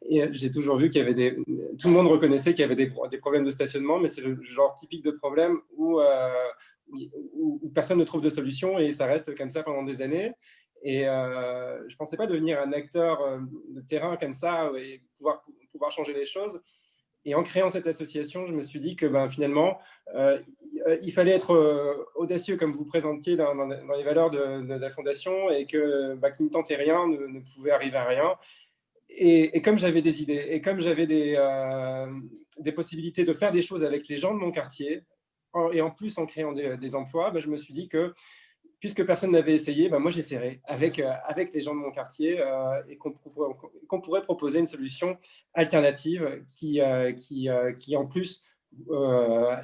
Et j'ai toujours vu qu'il y avait tout le monde reconnaissait qu'il y avait des problèmes de stationnement, mais c'est le genre typique de problème où personne ne trouve de solution et ça reste comme ça pendant des années. Et je ne pensais pas devenir un acteur de terrain comme ça et pouvoir changer les choses. Et en créant cette association, je me suis dit que finalement, il fallait être audacieux, comme vous présentiez dans les valeurs de la Fondation, et qu'il ne tentait rien, ne pouvait arriver à rien. Et comme j'avais des idées, et comme j'avais des possibilités de faire des choses avec les gens de mon quartier, et en plus en créant des emplois, je me suis dit que, puisque personne n'avait essayé, moi j'essaierais avec les gens de mon quartier et qu'on pourrait proposer une solution alternative qui en plus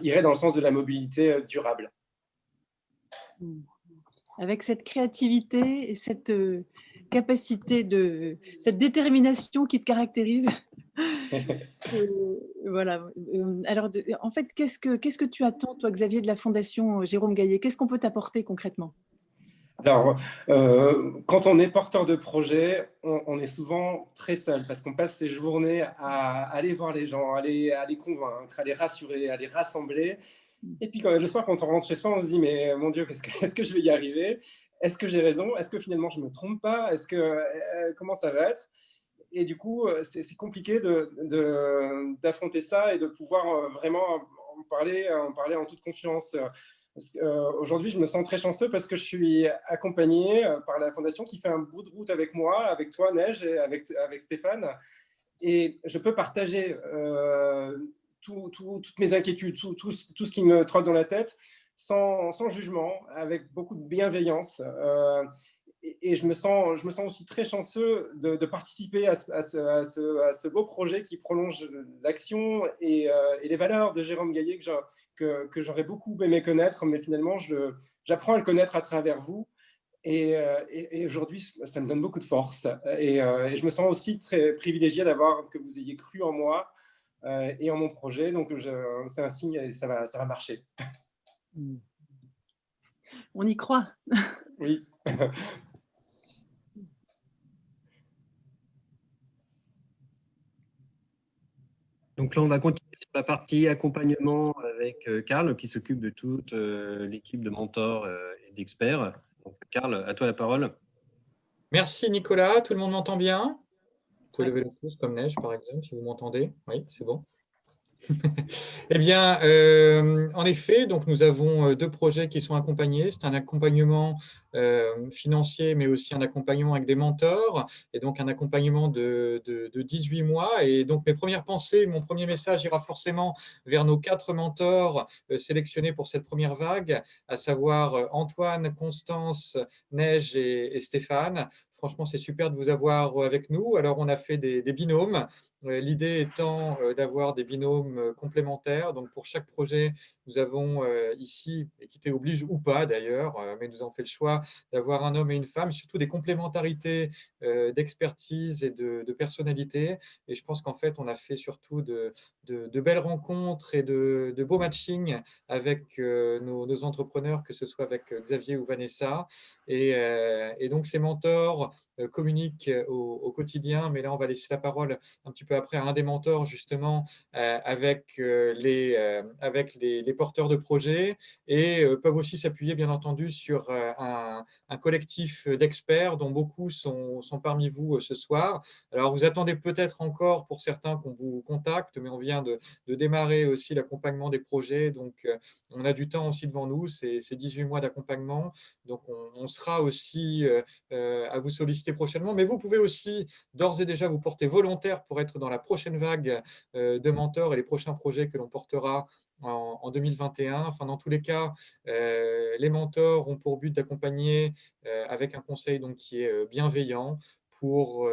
irait dans le sens de la mobilité durable. Avec cette créativité et cette capacité cette détermination qui te caractérise. Voilà. Alors, en fait, qu'est-ce que tu attends, toi, Xavier, de la Fondation Jérôme Gaillet? Qu'est-ce qu'on peut t'apporter concrètement? Alors, quand on est porteur de projet, on est souvent très seul parce qu'on passe ses journées à aller voir les gens, à les convaincre, à les rassurer, à les rassembler. Et puis le soir, quand on rentre chez soi, on se dit « mais mon Dieu, est-ce que je vais y arriver? Est-ce que j'ai raison? Est-ce que finalement je ne me trompe pas? Comment ça va être ?» Et du coup, c'est compliqué d'affronter ça et de pouvoir vraiment en parler en toute confiance. Aujourd'hui, je me sens très chanceux parce que je suis accompagné par la Fondation qui fait un bout de route avec moi, avec toi, Neige, et avec Stéphane. Et je peux partager toutes mes inquiétudes, tout ce qui me trotte dans la tête, sans jugement, avec beaucoup de bienveillance. Et je me sens aussi très chanceux de participer à ce beau projet qui prolonge l'action et les valeurs de Jérôme Gaillet que j'aurais beaucoup aimé connaître, mais finalement, j'apprends à le connaître à travers vous. Et aujourd'hui, ça me donne beaucoup de force. Et je me sens aussi très privilégié que vous ayez cru en moi et en mon projet. Donc, c'est un signe et ça va marcher. On y croit. Oui. Donc là, on va continuer sur la partie accompagnement avec Karl, qui s'occupe de toute l'équipe de mentors et d'experts. Donc, Karl, à toi la parole. Merci Nicolas, tout le monde m'entend bien? Vous pouvez lever le pouce comme Neige, par exemple, si vous m'entendez. Oui, c'est bon. Eh bien, en effet, donc nous avons deux projets qui sont accompagnés. C'est un accompagnement financier, mais aussi un accompagnement avec des mentors, et donc un accompagnement de 18 mois. Et donc, mes premières pensées, mon premier message ira forcément vers nos 4 mentors sélectionnés pour cette première vague, à savoir Antoine, Constance, Neige et Stéphane. Franchement, c'est super de vous avoir avec nous. Alors, on a fait des binômes. L'idée étant d'avoir des binômes complémentaires. Donc, pour chaque projet, nous avons ici, équité oblige ou pas d'ailleurs, mais nous avons fait le choix d'avoir un homme et une femme, surtout des complémentarités d'expertise et de personnalité. Et je pense qu'en fait, on a fait surtout de belles rencontres et de beaux matchings avec nos entrepreneurs, que ce soit avec Xavier ou Vanessa. Et donc, ces mentors communiquent au quotidien, mais là, on va laisser la parole un petit peu après à un des mentors, justement, avec les porteurs de projets, et peuvent aussi s'appuyer, bien entendu, sur un collectif d'experts dont beaucoup sont parmi vous ce soir. Alors, vous attendez peut-être encore, pour certains, qu'on vous contacte, mais on vient de démarrer aussi l'accompagnement des projets, donc on a du temps aussi devant nous, c'est 18 mois d'accompagnement, donc on sera aussi à vous solliciter prochainement, mais vous pouvez aussi d'ores et déjà vous porter volontaire pour être dans la prochaine vague de mentors et les prochains projets que l'on portera en 2021. Enfin, dans tous les cas, les mentors ont pour but d'accompagner avec un conseil donc, qui est bienveillant pour,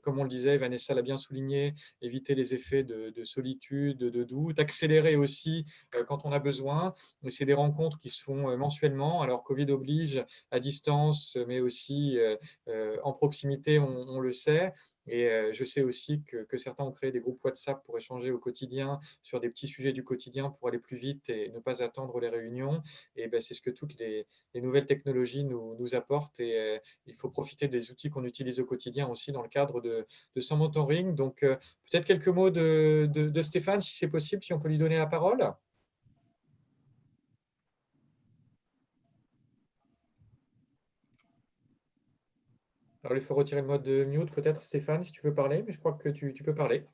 comme on le disait, Vanessa l'a bien souligné, éviter les effets de solitude, de doute, accélérer aussi quand on a besoin. C'est des rencontres qui se font mensuellement. Alors, Covid oblige, à distance, mais aussi en proximité, on le sait. Et je sais aussi que certains ont créé des groupes WhatsApp pour échanger au quotidien sur des petits sujets du quotidien pour aller plus vite et ne pas attendre les réunions. Et ben, c'est ce que toutes les nouvelles technologies nous apportent. Et il faut profiter des outils qu'on utilise au quotidien aussi dans le cadre de son mentoring. Donc, peut-être quelques mots de Stéphane, si c'est possible, si on peut lui donner la parole. Alors, il faut retirer le mode de mute, peut-être, Stéphane, si tu veux parler, mais je crois que tu peux parler.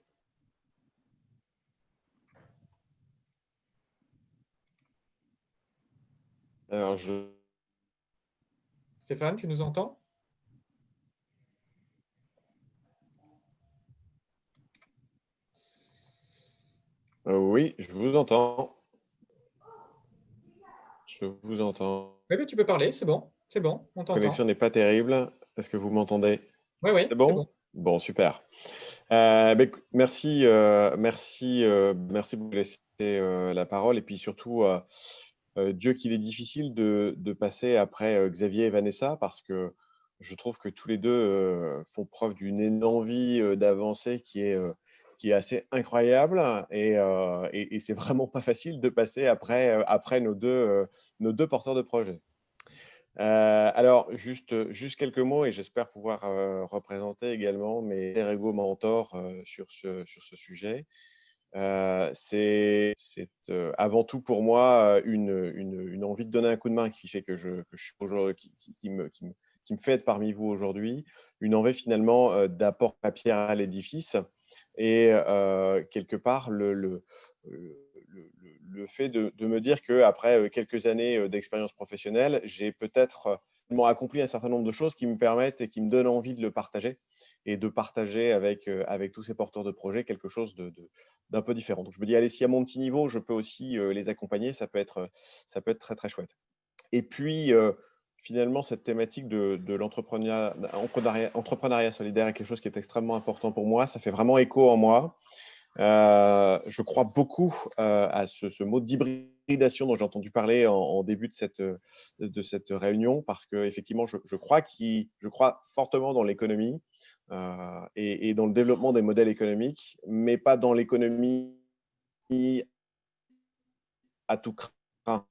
Alors, Stéphane, tu nous entends? Oui, je vous entends. Je vous entends. Oui, mais tu peux parler, c'est bon, on La t'entend. connexion n'est pas terrible. Est-ce que vous m'entendez? Oui, c'est bon. Bon, super. Merci pour me laisser la parole. Et puis surtout, Dieu qu'il est difficile de passer après Xavier et Vanessa, parce que je trouve que tous les deux font preuve d'une envie d'avancer qui est assez incroyable. Et c'est vraiment pas facile de passer après nos deux porteurs de projet. Alors, juste quelques mots, et j'espère pouvoir représenter également mes ego mentors sur ce sujet. C'est avant tout pour moi une envie de donner un coup de main qui fait que je suis aujourd'hui, qui me fait être parmi vous aujourd'hui, une envie finalement d'apporter ma pierre à l'édifice, et quelque part le fait de me dire qu'après quelques années d'expérience professionnelle, j'ai peut-être accompli un certain nombre de choses qui me permettent et qui me donnent envie de le partager. et de partager avec tous ces porteurs de projets quelque chose d'un peu différent. Donc, je me dis, allez, si à mon petit niveau, je peux aussi les accompagner, ça peut être très, très chouette. Et puis, finalement, cette thématique de l'entrepreneuriat solidaire est quelque chose qui est extrêmement important pour moi. Ça fait vraiment écho en moi. Je crois beaucoup à ce mot d'hybridation dont j'ai entendu parler en début de cette réunion, parce qu'effectivement, je crois fortement dans l'économie et dans le développement des modèles économiques, mais pas dans l'économie à tout craint.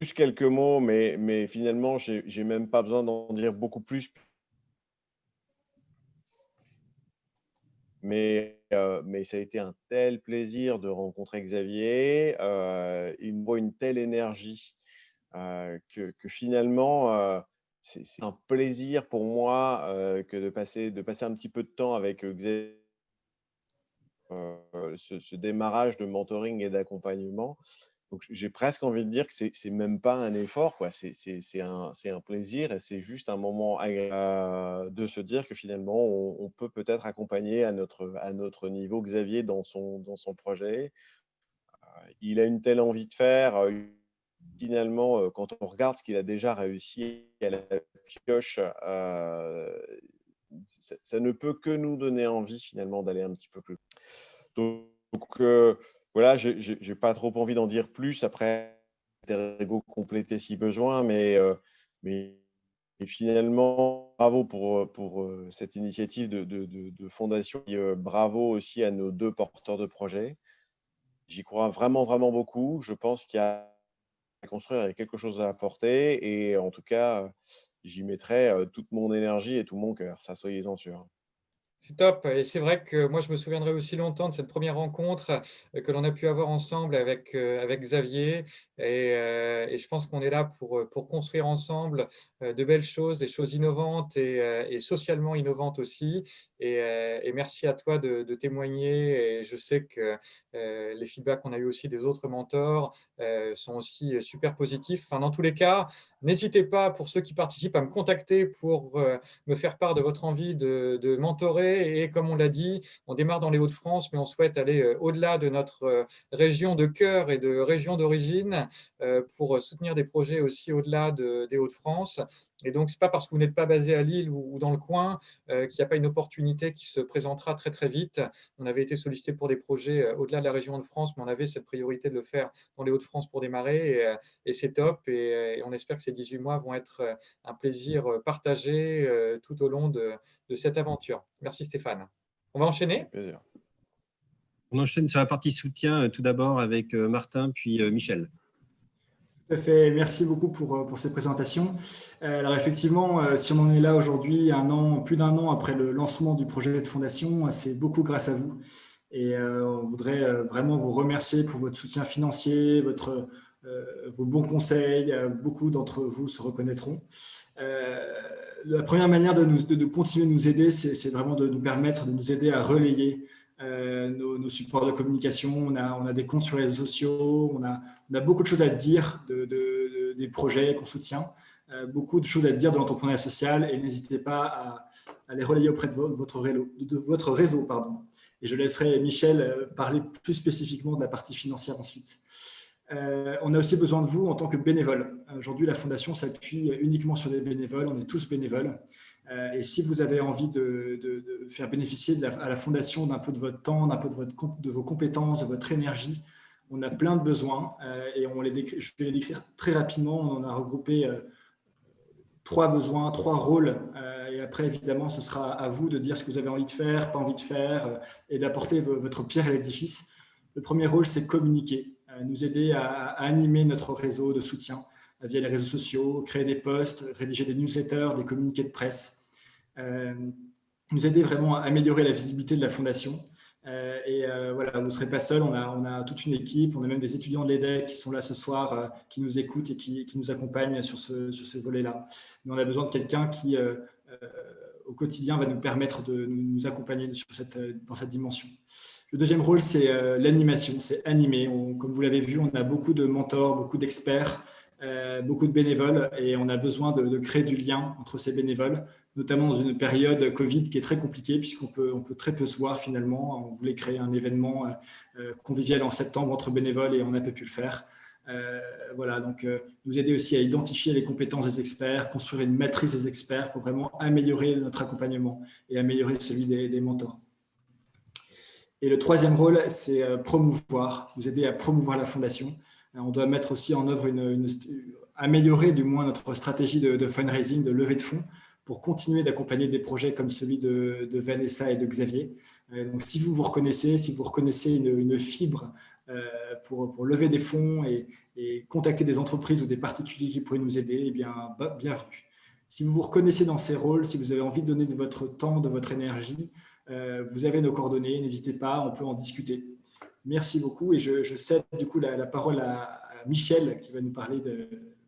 Juste quelques mots, mais finalement, j'ai même pas besoin d'en dire beaucoup plus. Mais ça a été un tel plaisir de rencontrer Xavier. Il me voit une telle énergie que finalement, c'est un plaisir pour moi que de passer un petit peu de temps avec Xavier. Ce démarrage de mentoring et d'accompagnement. Donc, j'ai presque envie de dire que c'est même pas un effort, quoi. C'est un plaisir et c'est juste un moment agréable de se dire que finalement, on peut peut-être accompagner à notre niveau Xavier dans son projet. Il a une telle envie de faire. Finalement, quand on regarde ce qu'il a déjà réussi à la pioche, ça ne peut que nous donner envie finalement d'aller un petit peu plus loin. Donc voilà, je n'ai pas trop envie d'en dire plus. Après, Interrego compléter si besoin, mais finalement, bravo pour cette initiative de fondation. Et, bravo aussi à nos 2 porteurs de projets. J'y crois vraiment, vraiment beaucoup. Je pense qu'il y a à construire et quelque chose à apporter. Et en tout cas, j'y mettrai toute mon énergie et tout mon cœur. Ça, soyez-en sûrs. C'est top. Et c'est vrai que moi, je me souviendrai aussi longtemps de cette première rencontre que l'on a pu avoir ensemble avec Xavier. Et je pense qu'on est là pour construire ensemble de belles choses, des choses innovantes et socialement innovantes aussi. Et merci à toi de témoigner. Et je sais que les feedbacks qu'on a eu aussi des autres mentors sont aussi super positifs. Enfin, dans tous les cas, n'hésitez pas, pour ceux qui participent, à me contacter pour me faire part de votre envie de mentorer. Et comme on l'a dit, on démarre dans les Hauts-de-France, mais on souhaite aller au-delà de notre région de cœur et de région d'origine pour soutenir des projets aussi au-delà des Hauts-de-France. Et donc, ce n'est pas parce que vous n'êtes pas basé à Lille ou dans le coin qu'il n'y a pas une opportunité qui se présentera très, très vite. On avait été sollicité pour des projets au-delà de la région de France, mais on avait cette priorité de le faire dans les Hauts-de-France pour démarrer. Et c'est top. Et on espère que ces 18 mois vont être un plaisir partagé tout au long de cette aventure. Merci Stéphane. On va enchaîner. Plaisir. On enchaîne sur la partie soutien, tout d'abord avec Martin, puis Michel. Tout à fait. Merci beaucoup pour cette présentation. Alors effectivement, si on en est là aujourd'hui, plus d'un an après le lancement du projet de fondation, c'est beaucoup grâce à vous. Et on voudrait vraiment vous remercier pour votre soutien financier, vos bons conseils. Beaucoup d'entre vous se reconnaîtront. La première manière de continuer de nous aider, c'est vraiment de nous permettre de nous aider à relayer nos supports de communication. On a des comptes sur les réseaux sociaux, on a beaucoup de choses à dire des projets qu'on soutient, beaucoup de choses à dire de l'entrepreneuriat social, et n'hésitez pas à les relayer auprès de votre réseau. Et je laisserai Michel parler plus spécifiquement de la partie financière ensuite. On a aussi besoin de vous en tant que bénévoles. Aujourd'hui, la Fondation s'appuie uniquement sur des bénévoles, on est tous bénévoles. Et si vous avez envie de faire bénéficier à la Fondation d'un peu de votre temps, d'un peu de vos compétences, de votre énergie, on a plein de besoins et je vais les décrire très rapidement. On en a regroupé 3 besoins, 3 rôles. Et après, évidemment, ce sera à vous de dire ce que vous avez envie de faire, pas envie de faire, et d'apporter votre pierre à l'édifice. Le premier rôle, c'est communiquer, nous aider à animer notre réseau de soutien via les réseaux sociaux, créer des posts, rédiger des newsletters, des communiqués de presse, nous aider vraiment à améliorer la visibilité de la Fondation. Voilà, vous ne serez pas seul, on a toute une équipe, on a même des étudiants de l'EDEC qui sont là ce soir, qui nous écoutent et qui nous accompagnent sur ce volet-là. Mais on a besoin de quelqu'un qui, au quotidien, va nous permettre de nous accompagner dans cette dimension. Le deuxième rôle, c'est l'animation, c'est animer. Comme vous l'avez vu, on a beaucoup de mentors, beaucoup d'experts beaucoup de bénévoles et on a besoin de créer du lien entre ces bénévoles, notamment dans une période Covid qui est très compliquée puisqu'on peut très peu se voir finalement. On voulait créer un événement convivial en septembre entre bénévoles et on n'a pas pu le faire. Voilà, donc nous aider aussi à identifier les compétences des experts, construire une matrice des experts pour vraiment améliorer notre accompagnement et améliorer celui des mentors. Et le troisième rôle, c'est promouvoir, vous aider à promouvoir la fondation. On doit mettre aussi en œuvre améliorer du moins notre stratégie de fundraising, de levée de fonds, pour continuer d'accompagner des projets comme celui de Vanessa et de Xavier. Donc, si vous vous reconnaissez, une fibre pour lever des fonds et contacter des entreprises ou des particuliers qui pourraient nous aider, eh bien, bienvenue. Si vous vous reconnaissez dans ces rôles, si vous avez envie de donner de votre temps, de votre énergie, vous avez nos coordonnées, n'hésitez pas, on peut en discuter. Merci beaucoup et je cède du coup la parole à Michel qui va nous parler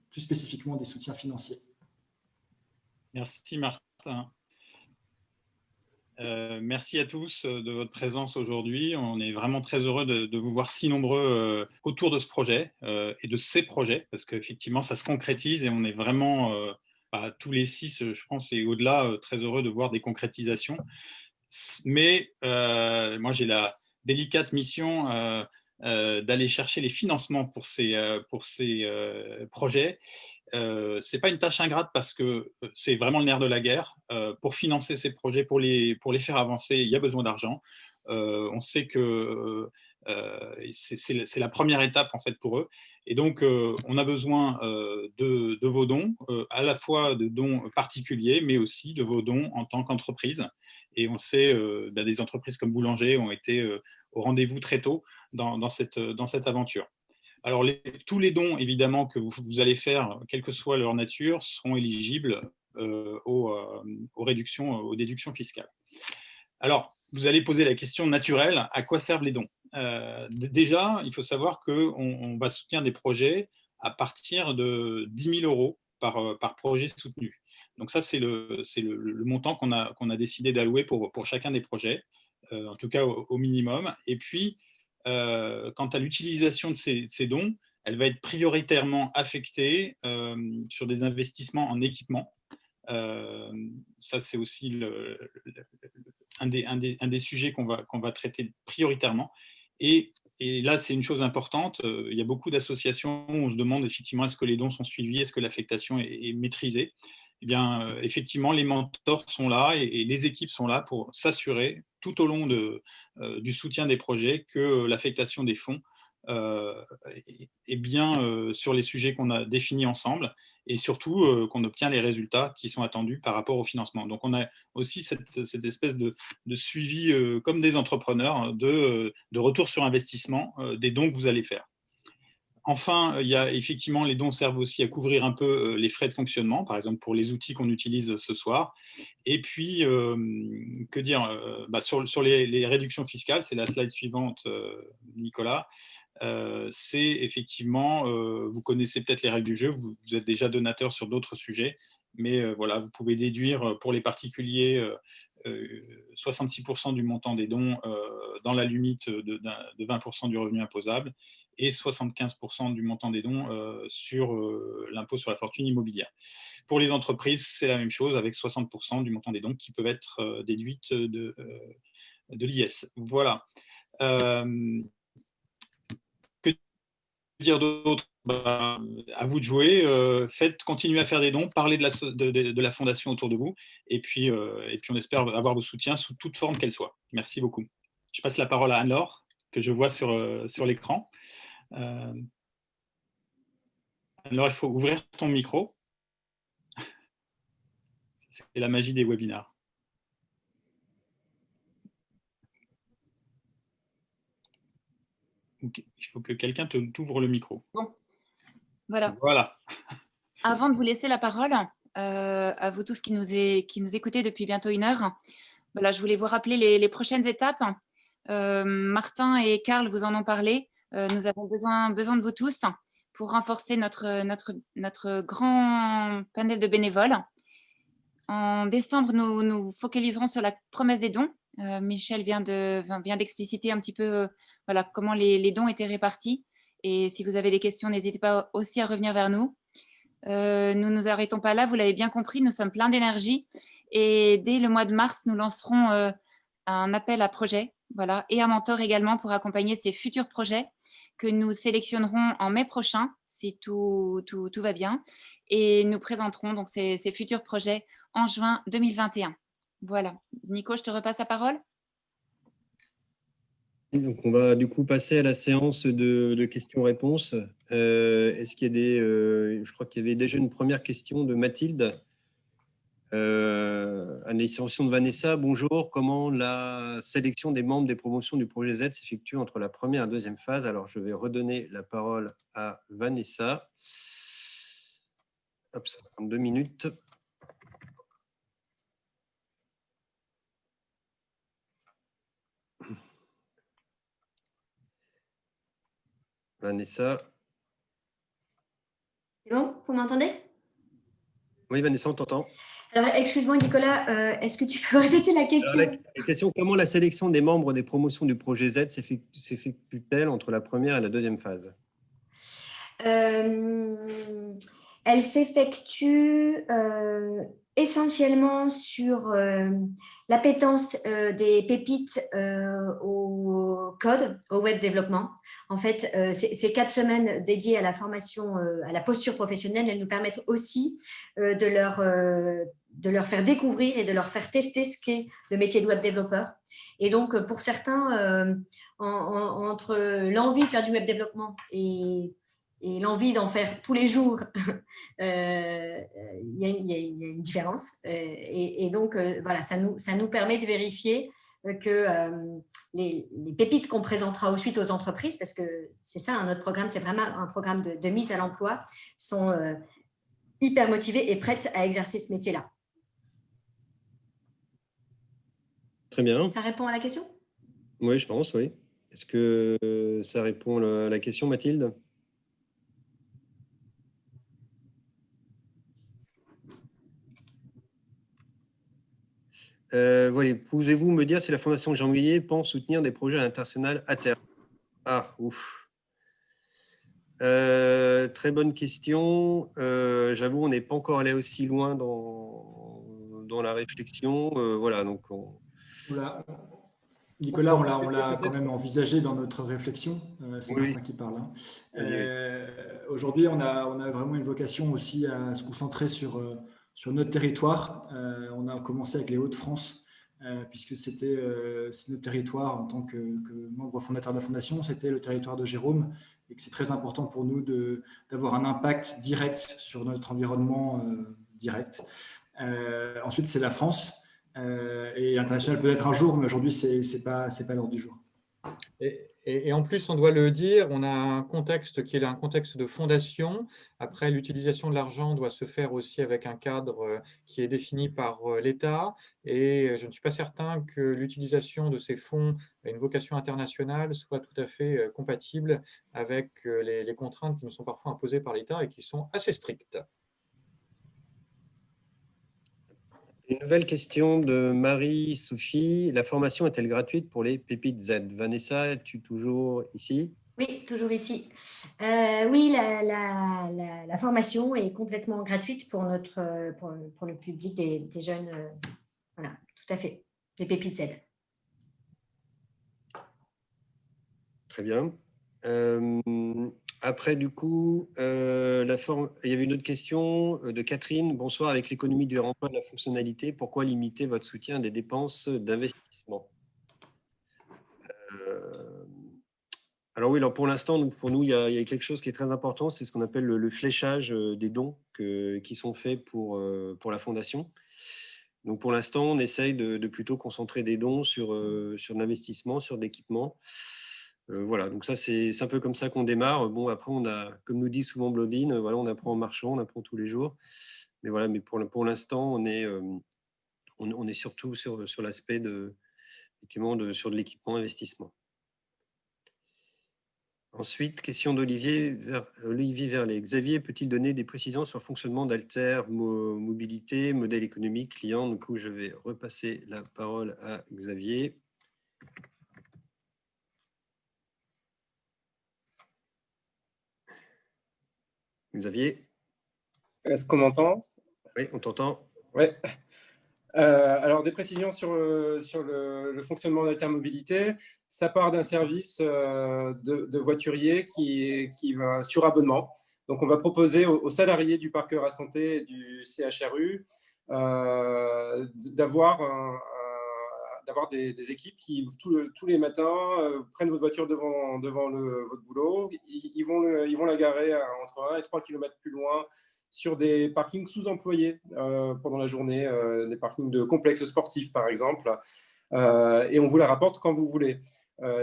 plus spécifiquement des soutiens financiers. Merci Martin. Merci à tous de votre présence aujourd'hui. On est vraiment très heureux de vous voir si nombreux autour de ce projet et de ces projets parce qu'effectivement ça se concrétise et on est vraiment tous les 6, je pense, et au-delà, très heureux de voir des concrétisations. Mais moi j'ai la délicate mission d'aller chercher les financements pour ces projets. Ce n'est pas une tâche ingrate parce que c'est vraiment le nerf de la guerre. Pour financer ces projets, pour les faire avancer, il y a besoin d'argent. On sait que c'est la première étape en fait pour eux. Et donc, on a besoin de vos dons, à la fois de dons particuliers, mais aussi de vos dons en tant qu'entreprise. Et on sait des entreprises comme Boulanger ont été au rendez-vous très tôt dans cette aventure. Alors, tous les dons, évidemment, que vous allez faire, quelle que soit leur nature, seront éligibles aux déductions fiscales. Alors, vous allez poser la question naturelle, à quoi servent les dons? Déjà, il faut savoir qu'on va soutenir des projets à partir de 10 000 € par projet soutenu. Donc ça, c'est le montant qu'on a décidé d'allouer pour chacun des projets, en tout cas au minimum. Et puis, quant à l'utilisation de ces dons, elle va être prioritairement affectée sur des investissements en équipement. Ça, c'est aussi un des sujets qu'on va traiter prioritairement. Et là, c'est une chose importante. Il y a beaucoup d'associations où on se demande effectivement est-ce que les dons sont suivis, est-ce que l'affectation est maîtrisée. Eh bien, effectivement, les mentors sont là et les équipes sont là pour s'assurer tout au long du soutien des projets que l'affectation des fonds est bien sur les sujets qu'on a définis ensemble et surtout qu'on obtient les résultats qui sont attendus par rapport au financement. Donc, on a aussi cette espèce de suivi comme des entrepreneurs de retour sur investissement des dons que vous allez faire. Enfin, il y a effectivement, les dons servent aussi à couvrir un peu les frais de fonctionnement, par exemple pour les outils qu'on utilise ce soir. Et puis, que dire, sur les réductions fiscales, c'est la slide suivante, Nicolas. C'est effectivement, vous connaissez peut-être les règles du jeu, vous êtes déjà donateur sur d'autres sujets, mais voilà, vous pouvez déduire pour les particuliers 66% du montant des dons dans la limite de 20% du revenu imposable et 75% du montant des dons sur l'impôt sur la fortune immobilière. Pour les entreprises, c'est la même chose avec 60% du montant des dons qui peuvent être déduites de l'IS. Voilà. Que dire d'autre? À vous de jouer, continuez à faire des dons, parlez de la fondation autour de vous, et puis on espère avoir vos soutiens sous toute forme qu'elle soit. Merci beaucoup. Je passe la parole à Anne-Laure, que je vois sur l'écran. Anne-Laure, il faut ouvrir ton micro. C'est la magie des webinars. Okay. Il faut que quelqu'un t'ouvre le micro. Bon, voilà. Voilà. Avant de vous laisser la parole, à vous tous qui nous écoutez depuis bientôt 1 heure, voilà, je voulais vous rappeler les prochaines étapes. Martin et Karl vous en ont parlé. Nous avons besoin de vous tous pour renforcer notre grand panel de bénévoles. En décembre, nous focaliserons sur la promesse des dons. Michel vient d'expliciter un petit peu voilà, comment les dons étaient répartis. Et si vous avez des questions, n'hésitez pas aussi à revenir vers nous. Nous ne nous arrêtons pas là, vous l'avez bien compris, nous sommes pleins d'énergie. Et dès le mois de mars, nous lancerons un appel à projets, voilà, et un mentor également pour accompagner ces futurs projets que nous sélectionnerons en mai prochain, si tout va bien. Et nous présenterons donc ces futurs projets en juin 2021. Voilà. Nico, je te repasse la parole. Donc, on va du coup passer à la séance de questions-réponses. Est-ce qu'il y a des... je crois qu'il y avait déjà une première question de Mathilde. À l'extension de Vanessa, bonjour. Comment la sélection des membres des promotions du projet Z s'effectue entre la première et la deuxième phase? Alors, je vais redonner la parole à Vanessa. Hop, ça prend 2 minutes. Vanessa. C'est bon, vous m'entendez? Oui, Vanessa, on t'entend. Alors, excuse-moi, Nicolas, est-ce que tu peux répéter la question? Alors, la question, comment la sélection des membres des promotions du projet Z s'effectue-t-elle entre la première et la deuxième phase? Elle s'effectue essentiellement sur l'appétence des pépites au code, au web développement. En fait, ces 4 semaines dédiées à la formation, à la posture professionnelle, elles nous permettent aussi de leur faire découvrir et de leur faire tester ce qu'est le métier de web développeur. Et donc, pour certains, entre l'envie de faire du web développement et l'envie d'en faire tous les jours, il y a une différence. Et donc, voilà, ça nous permet de vérifier que les pépites qu'on présentera ensuite aux entreprises, parce que c'est ça, notre programme, c'est vraiment un programme de mise à l'emploi, sont hyper motivées et prêtes à exercer ce métier-là. Très bien. Ça répond à la question? Oui, je pense, oui. Est-ce que ça répond à la question, Mathilde? Voilà. Pouvez-vous me dire si la Fondation Jean Guillet pense soutenir des projets internationaux à terme? Ah, ouf. Très bonne question. J'avoue, on n'est pas encore allé aussi loin dans la réflexion. Voilà, donc Nicolas, on l'a quand même envisagé dans notre réflexion. C'est Oui. Martin qui parle. Aujourd'hui, on a vraiment une vocation aussi à se concentrer sur notre territoire. On a commencé avec les Hauts-de-France, puisque c'est notre territoire en tant que membre fondateur de la Fondation, c'était le territoire de Jérôme, et que c'est très important pour nous d'avoir un impact direct sur notre environnement direct. Ensuite, c'est la France. Et l'international peut-être un jour, mais aujourd'hui, c'est pas l'ordre du jour. Et en plus, on doit le dire, on a un contexte qui est un contexte de fondation. Après, l'utilisation de l'argent doit se faire aussi avec un cadre qui est défini par l'État. Et je ne suis pas certain que l'utilisation de ces fonds à une vocation internationale soit tout à fait compatible avec les contraintes qui nous sont parfois imposées par l'État et qui sont assez strictes. Une nouvelle question de Marie-Sophie. La formation est-elle gratuite pour les pépites Z? Vanessa, es-tu toujours ici? Oui, toujours ici. Oui, la formation est complètement gratuite pour le public des jeunes. Voilà, tout à fait. Les pépites Z. Très bien. Après, du coup, il y avait une autre question de Catherine. Bonsoir, avec l'économie du remploi de la fonctionnalité, pourquoi limiter votre soutien à des dépenses d'investissement? Alors oui, alors pour l'instant, pour nous, il y a quelque chose qui est très important, c'est ce qu'on appelle le fléchage des dons qui sont faits pour la Fondation. Donc pour l'instant, on essaye de plutôt concentrer des dons sur l'investissement, sur l'équipement. Voilà, donc ça, c'est un peu comme ça qu'on démarre. Bon, après, on a, comme nous dit souvent Blondine, voilà, on apprend en marchant, on apprend tous les jours. Mais voilà, mais pour l'instant, on est surtout sur l'aspect sur de l'équipement investissement. Ensuite, question d'Olivier Verlet. Xavier peut-il donner des précisions sur le fonctionnement d'Alter Mobilité, modèle économique, client? Du coup, je vais repasser la parole à Xavier. Xavier? Est-ce qu'on m'entend? Oui, on t'entend. Oui. Alors, des précisions sur le fonctionnement d'Altermobilité. Ça part d'un service de voiturier qui va sur abonnement. Donc, on va proposer aux salariés du parc Heura Santé et du CHRU d'avoir des équipes qui, tous les matins, prennent votre voiture devant votre boulot. Ils vont la garer entre 1 et 3 km plus loin sur des parkings sous-employés pendant la journée, des parkings de complexes sportifs, par exemple. Et on vous la rapporte quand vous voulez.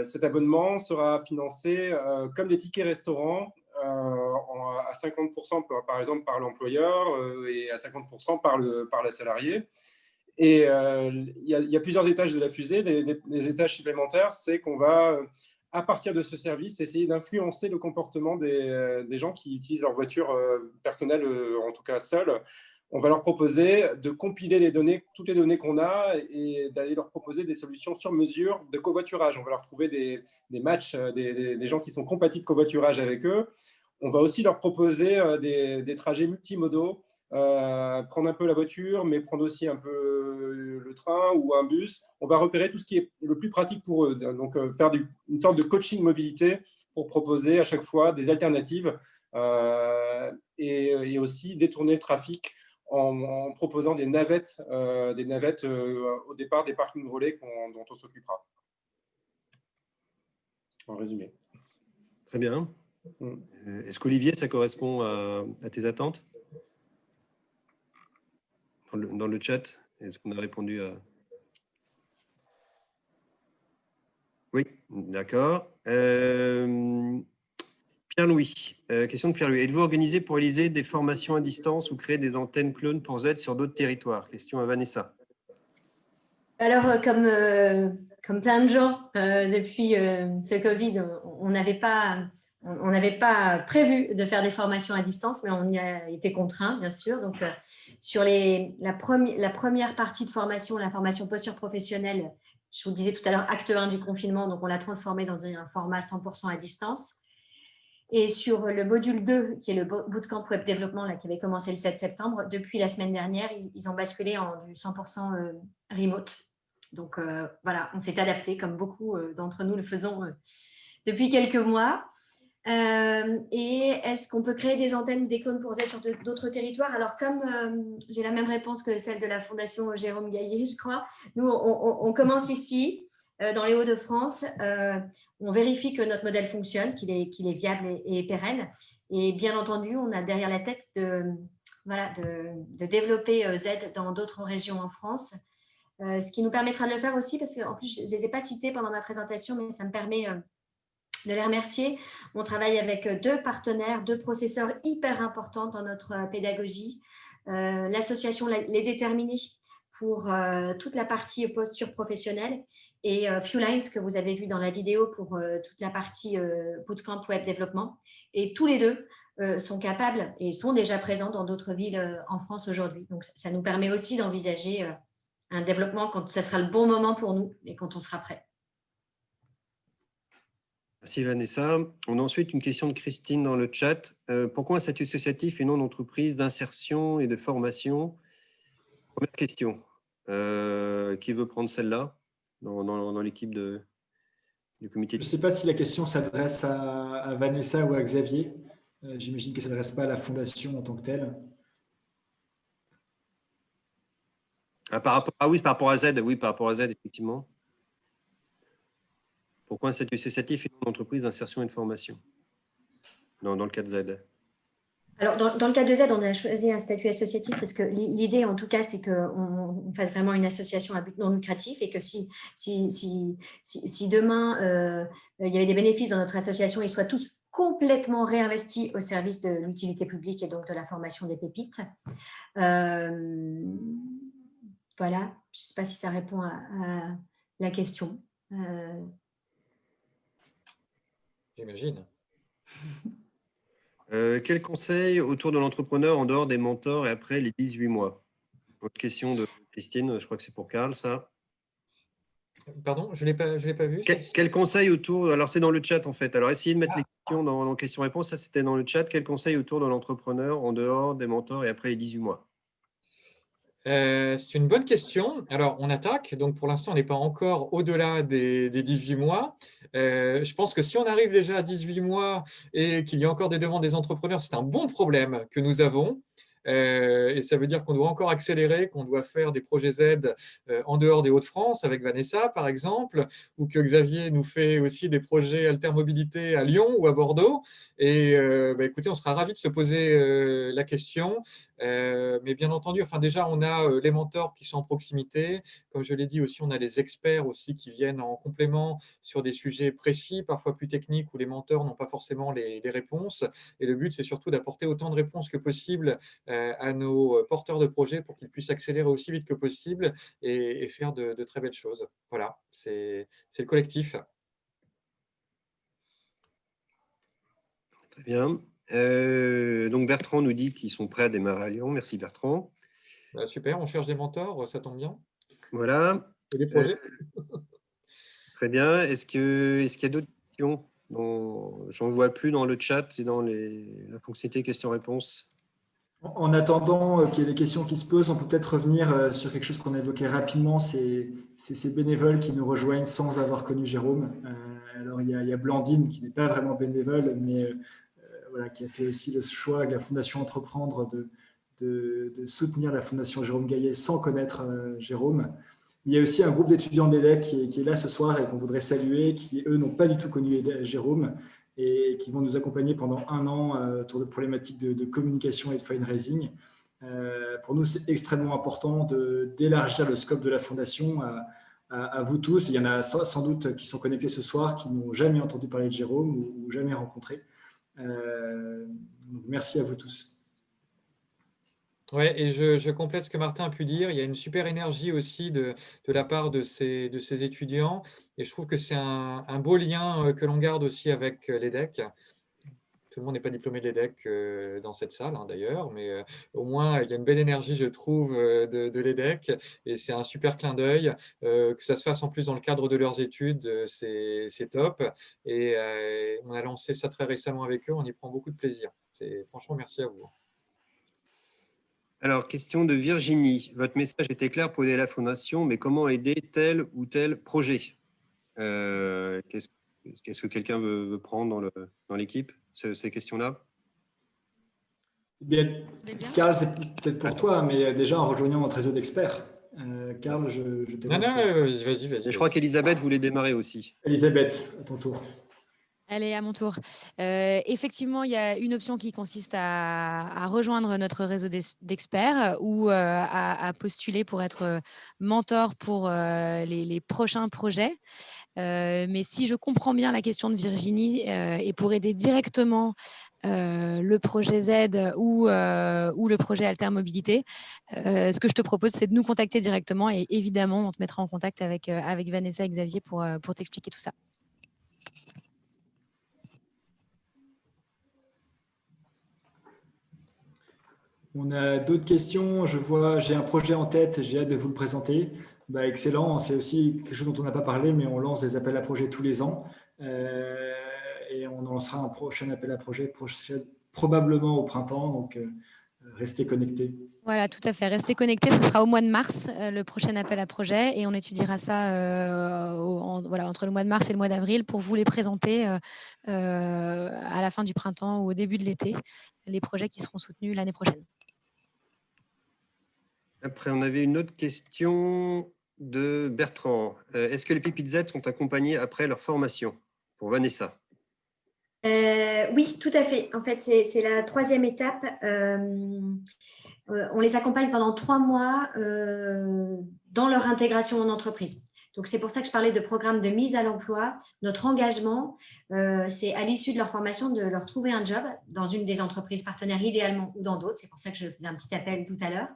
Cet abonnement sera financé comme des tickets restaurants à 50% par exemple par l'employeur et à 50% par la salariée. Et il y a plusieurs étages de la fusée. Les étages supplémentaires, c'est qu'on va, à partir de ce service, essayer d'influencer le comportement des gens qui utilisent leur voiture personnelle, en tout cas seule. On va leur proposer de compiler les données, toutes les données qu'on a, et d'aller leur proposer des solutions sur mesure de covoiturage. On va leur trouver des matchs, des gens qui sont compatibles covoiturage avec eux. On va aussi leur proposer des trajets multimodaux, prendre un peu la voiture, mais prendre aussi un peu le train ou un bus. On va repérer tout ce qui est le plus pratique pour eux. Donc, faire une sorte de coaching mobilité pour proposer à chaque fois des alternatives et aussi détourner le trafic en proposant des navettes au départ des parkings relais dont on s'occupera. En résumé. Très bien. Est-ce qu'Olivier, ça correspond à tes attentes dans le chat? Est-ce qu'on a répondu à... Oui, d'accord. Pierre-Louis, question de Pierre-Louis. Êtes-vous organisé pour réaliser des formations à distance ou créer des antennes clones pour Z sur d'autres territoires? Question à Vanessa. Alors, comme plein de gens, depuis ce Covid, on n'avait pas prévu de faire des formations à distance, mais on y a été contraint, bien sûr. Donc, sur la première partie de formation, la formation posture professionnelle, je vous disais tout à l'heure, acte 1 du confinement, donc on l'a transformé dans un format 100% à distance. Et sur le module 2, qui est le Bootcamp Web Développement, là, qui avait commencé le 7 septembre, depuis la semaine dernière, ils ont basculé en du 100% remote. Donc, voilà, on s'est adapté, comme beaucoup d'entre nous le faisons depuis quelques mois. Et est-ce qu'on peut créer des antennes ou des clones pour Z sur d'autres territoires? Alors, comme j'ai la même réponse que celle de la Fondation Jérôme Gaillet, je crois, nous, on commence ici, dans les Hauts-de-France. On vérifie que notre modèle fonctionne, qu'il est viable et pérenne. Et bien entendu, on a derrière la tête de développer Z dans d'autres régions en France. Ce qui nous permettra de le faire aussi, parce qu'en plus, je ne les ai pas cités pendant ma présentation, mais ça me permet de les remercier. On travaille avec 2 partenaires, 2 processeurs hyper importants dans notre pédagogie. L'association Les Déterminés pour toute la partie posture professionnelle et Fewlines que vous avez vu dans la vidéo pour toute la partie Bootcamp Web Développement. Et tous les 2 sont capables et sont déjà présents dans d'autres villes en France aujourd'hui. Donc, ça nous permet aussi d'envisager un développement quand ça sera le bon moment pour nous et quand on sera prêt. Merci Vanessa. On a ensuite une question de Christine dans le chat. Pourquoi un statut associatif et non d'entreprise d'insertion et de formation? Première question. Qui veut prendre celle-là dans l'équipe du comité? Je ne sais pas si la question s'adresse à Vanessa ou à Xavier. J'imagine qu'elle ne s'adresse pas à la fondation en tant que telle. Par rapport à Z, oui, par rapport à Z, effectivement. Pourquoi un statut associatif et non d'entreprise d'insertion et de formation dans le cas de Z? Alors, dans le cas de Z, on a choisi un statut associatif parce que l'idée, en tout cas, c'est qu'on fasse vraiment une association à but non lucratif et que si demain, il y avait des bénéfices dans notre association, ils soient tous complètement réinvestis au service de l'utilité publique et donc de la formation des pépites. Voilà, je ne sais pas si ça répond à la question. J'imagine. Quel conseil autour de l'entrepreneur en dehors des mentors et après les 18 mois? Autre question de Christine, je crois que c'est pour Karl, ça. Pardon, je l'ai pas vu. Quel conseil autour? Alors, c'est dans le chat, en fait. Alors, essayez de mettre les question dans questions-réponses. Ça, c'était dans le chat. Quel conseil autour de l'entrepreneur en dehors des mentors et après les 18 mois? C'est une bonne question. Alors, on attaque. Donc, pour l'instant, on n'est pas encore au-delà des 18 mois. Je pense que si on arrive déjà à 18 mois et qu'il y a encore des demandes des entrepreneurs, c'est un bon problème que nous avons. Et ça veut dire qu'on doit encore accélérer, qu'on doit faire des projets Z en dehors des Hauts-de-France avec Vanessa, par exemple, ou que Xavier nous fait aussi des projets altermobilité à Lyon ou à Bordeaux. Et écoutez, on sera ravis de se poser la question. Mais bien entendu, enfin déjà, on a les mentors qui sont en proximité. Comme je l'ai dit aussi, on a les experts aussi qui viennent en complément sur des sujets précis, parfois plus techniques, où les mentors n'ont pas forcément les réponses. Et le but, c'est surtout d'apporter autant de réponses que possible à nos porteurs de projets pour qu'ils puissent accélérer aussi vite que possible et faire de très belles choses. Voilà, c'est le collectif. Très bien. Donc Bertrand nous dit qu'ils sont prêts à démarrer à Lyon. Merci Bertrand. Super, on cherche des mentors, ça tombe bien. Voilà. Et des projets. Très bien. Est-ce qu'il y a d'autres questions? J'en vois plus dans le chat, c'est dans la fonctionnalité questions-réponses. En attendant qu'il y ait des questions qui se posent, on peut peut-être revenir sur quelque chose qu'on a évoqué rapidement, c'est ces bénévoles qui nous rejoignent sans avoir connu Jérôme. Alors, il y a Blandine qui n'est pas vraiment bénévole, mais voilà, qui a fait aussi le choix avec la Fondation Entreprendre de soutenir la Fondation Jérôme Gaillet sans connaître Jérôme. Il y a aussi un groupe d'étudiants d'EDEC qui est là ce soir et qu'on voudrait saluer, qui, eux, n'ont pas du tout connu Jérôme et qui vont nous accompagner pendant 1 an autour de problématiques de communication et de fundraising. Pour nous, c'est extrêmement important d'élargir le scope de la Fondation à vous tous. Il y en a sans doute qui sont connectés ce soir, qui n'ont jamais entendu parler de Jérôme ou jamais rencontré. Donc merci à vous tous. Oui, et je complète ce que Martin a pu dire. Il y a une super énergie aussi de la part de ces étudiants. Et je trouve que c'est un beau lien que l'on garde aussi avec l'EDEC. Tout le monde n'est pas diplômé de l'EDEC dans cette salle, hein, d'ailleurs, mais au moins, il y a une belle énergie, je trouve, de l'EDEC. Et c'est un super clin d'œil. Que ça se fasse en plus dans le cadre de leurs études, c'est top. Et on a lancé ça très récemment avec eux. On y prend beaucoup de plaisir. Franchement, merci à vous. Alors, question de Virginie. Votre message était clair pour aider la Fondation, mais comment aider tel ou tel projet? Qu'est-ce que quelqu'un veut prendre dans l'équipe, ces questions-là? Karl, c'est peut-être pour toi, mais déjà en rejoignant notre réseau d'experts. Karl, je te laisse. Non, vas-y. Je crois qu'Elisabeth voulait démarrer aussi. Elisabeth, à ton tour. Allez, à mon tour. Effectivement, il y a une option qui consiste à rejoindre notre réseau d'experts ou à postuler pour être mentor pour les prochains projets. Mais si je comprends bien la question de Virginie, et pour aider directement le projet Z ou le projet Altermobilité, ce que je te propose, c'est de nous contacter directement et évidemment, on te mettra en contact avec Vanessa et Xavier pour t'expliquer tout ça. On a d'autres questions. Je vois, j'ai un projet en tête, j'ai hâte de vous le présenter. Excellent, c'est aussi quelque chose dont on n'a pas parlé, mais on lance des appels à projets tous les ans. Et on lancera un prochain appel à projet probablement au printemps, donc restez connectés. Voilà, tout à fait. Restez connectés, ce sera au mois de mars, le prochain appel à projet, et on étudiera ça entre le mois de mars et le mois d'avril pour vous les présenter à la fin du printemps ou au début de l'été, les projets qui seront soutenus l'année prochaine. Après, on avait une autre question de Bertrand. Est-ce que les pépites Z sont accompagnées après leur formation? Pour Vanessa. Oui, tout à fait. En fait, c'est la 3e étape. On les accompagne pendant 3 mois dans leur intégration en entreprise. Donc, c'est pour ça que je parlais de programme de mise à l'emploi. Notre engagement, c'est à l'issue de leur formation de leur trouver un job dans une des entreprises partenaires idéalement ou dans d'autres. C'est pour ça que je faisais un petit appel tout à l'heure.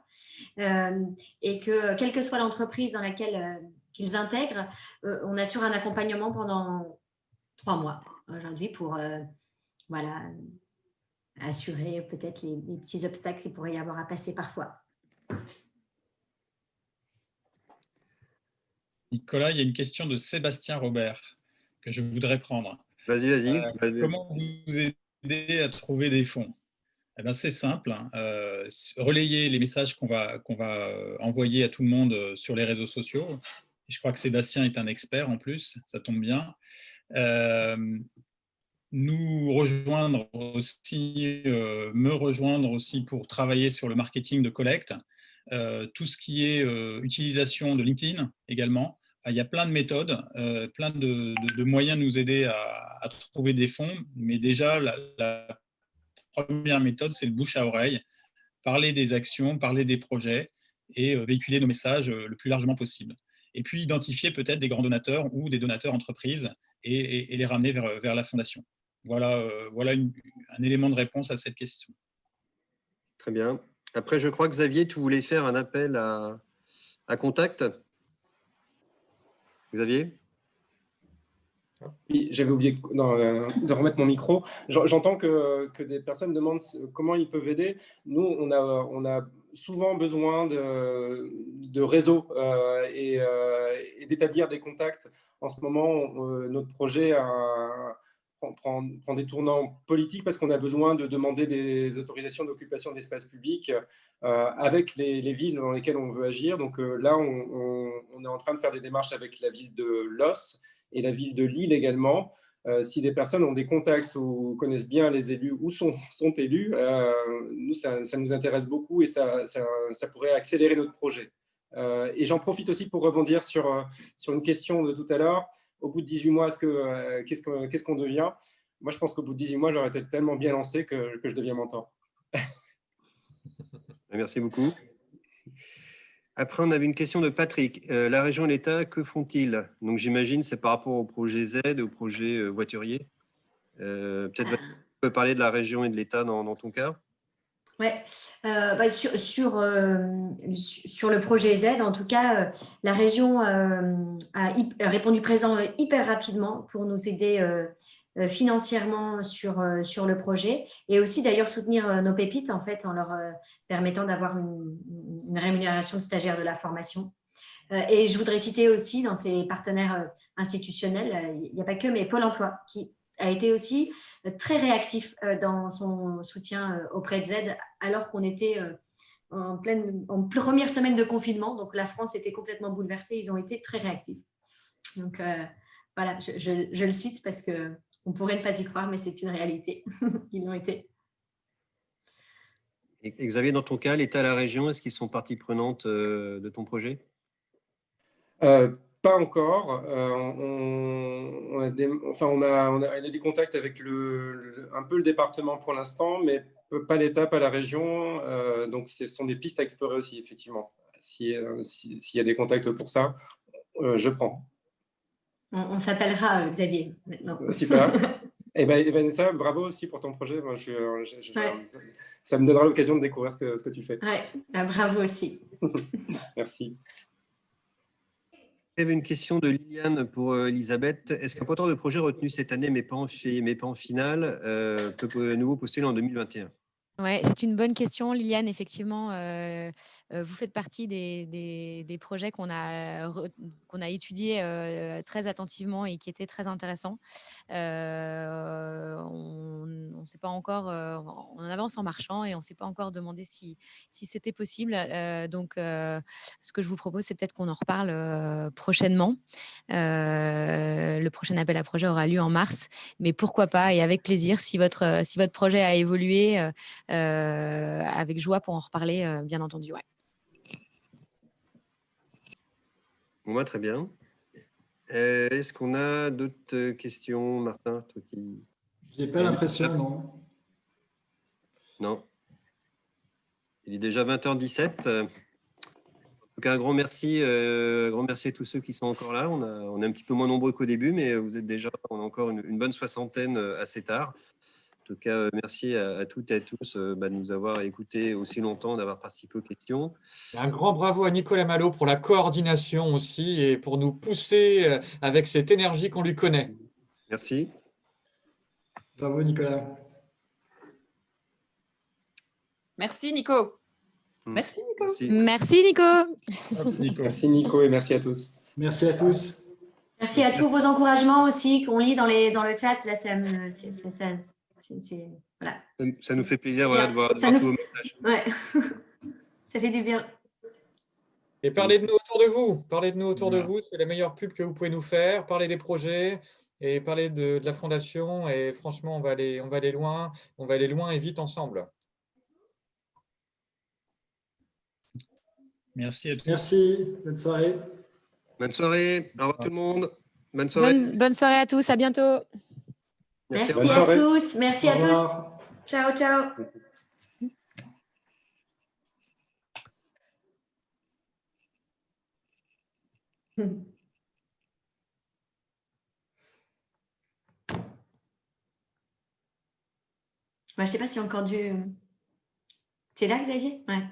Et que, quelle que soit l'entreprise dans laquelle qu'ils intègrent, on assure un accompagnement pendant 3 mois aujourd'hui pour assurer peut-être les petits obstacles qu'il pourrait y avoir à passer parfois. Nicolas, il y a une question de Sébastien Robert que je voudrais prendre. Vas-y. Comment vous aider à trouver des fonds? Eh ben, c'est simple, hein. Relayer les messages qu'on va envoyer à tout le monde sur les réseaux sociaux. Et je crois que Sébastien est un expert en plus, ça tombe bien. Nous rejoindre aussi, me rejoindre aussi pour travailler sur le marketing de collecte, tout ce qui est utilisation de LinkedIn également. Il y a plein de méthodes, plein de moyens de nous aider à trouver des fonds, mais déjà la première méthode, c'est le bouche à oreille, parler des actions, parler des projets et véhiculer nos messages le plus largement possible. Et puis identifier peut-être des grands donateurs ou des donateurs entreprises et les ramener vers la fondation. Voilà un élément de réponse à cette question. Très bien. Après, je crois que Xavier, tu voulais faire un appel à contact. Xavier? Oui, j'avais oublié de remettre mon micro. J'entends que des personnes demandent comment ils peuvent aider. Nous, on a souvent besoin de réseaux et d'établir des contacts. En ce moment, notre projet prend des tournants politiques parce qu'on a besoin de demander des autorisations d'occupation d'espace public avec les villes dans lesquelles on veut agir. Donc là, on est en train de faire des démarches avec la ville de Los et la ville de Lille également. Si des personnes ont des contacts ou connaissent bien les élus ou sont élus, nous, ça nous intéresse beaucoup et ça pourrait accélérer notre projet. Et j'en profite aussi pour rebondir sur une question de tout à l'heure. Au bout de 18 mois, qu'est-ce qu'on devient? Moi, je pense qu'au bout de 18 mois, j'aurais été tellement bien lancé que je deviens mentor. Merci beaucoup. Après, on avait une question de Patrick. La région et l'État, que font-ils? Donc, j'imagine c'est par rapport au projet Z, au projet voiturier. Peut-être tu peux parler de la région et de l'État dans ton cas. Oui, sur le projet Z, en tout cas, la région a répondu présent hyper rapidement pour nous aider financièrement sur le projet et aussi d'ailleurs soutenir nos pépites en fait en leur permettant d'avoir une rémunération de stagiaire de la formation. Et je voudrais citer aussi dans ces partenaires institutionnels, il n'y a pas que, mais Pôle emploi qui a été aussi très réactif dans son soutien auprès de Z alors qu'on était en première semaine de confinement. Donc, la France était complètement bouleversée. Ils ont été très réactifs. Donc, voilà, je le cite parce qu'on pourrait ne pas y croire, mais c'est une réalité. Ils l'ont été. Et Xavier, dans ton cas, l'État et la région, est-ce qu'ils sont partie prenante de ton projet? Pas encore. On a des contacts avec un peu le département pour l'instant, mais pas l'État, pas la région. Donc, ce sont des pistes à explorer aussi, effectivement. S'il y a des contacts pour ça, je prends. On s'appellera Xavier maintenant. Super. Et Vanessa, bravo aussi pour ton projet. Moi, ça me donnera l'occasion de découvrir ce que tu fais. Ouais, bravo aussi. Merci. Il y avait une question de Liliane pour Elisabeth. Est-ce qu'un porteur de projet retenu cette année, mais pas en finale, peut à nouveau postuler en 2021? Ouais, c'est une bonne question, Liliane. Effectivement, vous faites partie des projets qu'on a étudiés très attentivement et qui étaient très intéressants. On sait pas encore, on avance en marchant et on ne s'est pas encore demandé si c'était possible. Donc, ce que je vous propose, c'est peut-être qu'on en reparle prochainement. Le prochain appel à projet aura lieu en mars, mais pourquoi pas et avec plaisir si votre projet a évolué. Avec joie pour en reparler, bien entendu. Ouais. Bon, très bien. Est-ce qu'on a d'autres questions, Martin? Je n'ai pas l'impression, non. Non. Il est déjà 20h17. En tout cas, un grand merci à tous ceux qui sont encore là. On est un petit peu moins nombreux qu'au début, mais vous êtes déjà, on a encore une bonne soixantaine assez tard. En tout cas, merci à toutes et à tous de nous avoir écoutés aussi longtemps, d'avoir participé aux questions. Un grand bravo à Nicolas Malo pour la coordination aussi et pour nous pousser avec cette énergie qu'on lui connaît. Merci. Bravo Nicolas. Merci Nico. Merci Nico. Merci Nico. Merci Nico et merci à tous. Merci à tous. Merci à tous vos encouragements aussi qu'on lit dans le chat. Là, voilà. Ça nous fait plaisir voilà, de voir tous vos messages. Ouais. Ça fait du bien. Et parlez de nous autour de vous. Parlez de nous autour de vous. C'est la meilleure pub que vous pouvez nous faire. Parlez des projets et parlez de la fondation. Et franchement, on va aller loin. On va aller loin et vite ensemble. Merci à tous. Merci. Bonne soirée. Bonne soirée. Au revoir tout le monde. Bonne soirée. Bonne soirée à tous. À bientôt. Merci à tous. Merci à tous. Ciao, ciao. Je ne sais pas si encore du... Tu es là, Xavier? Ouais.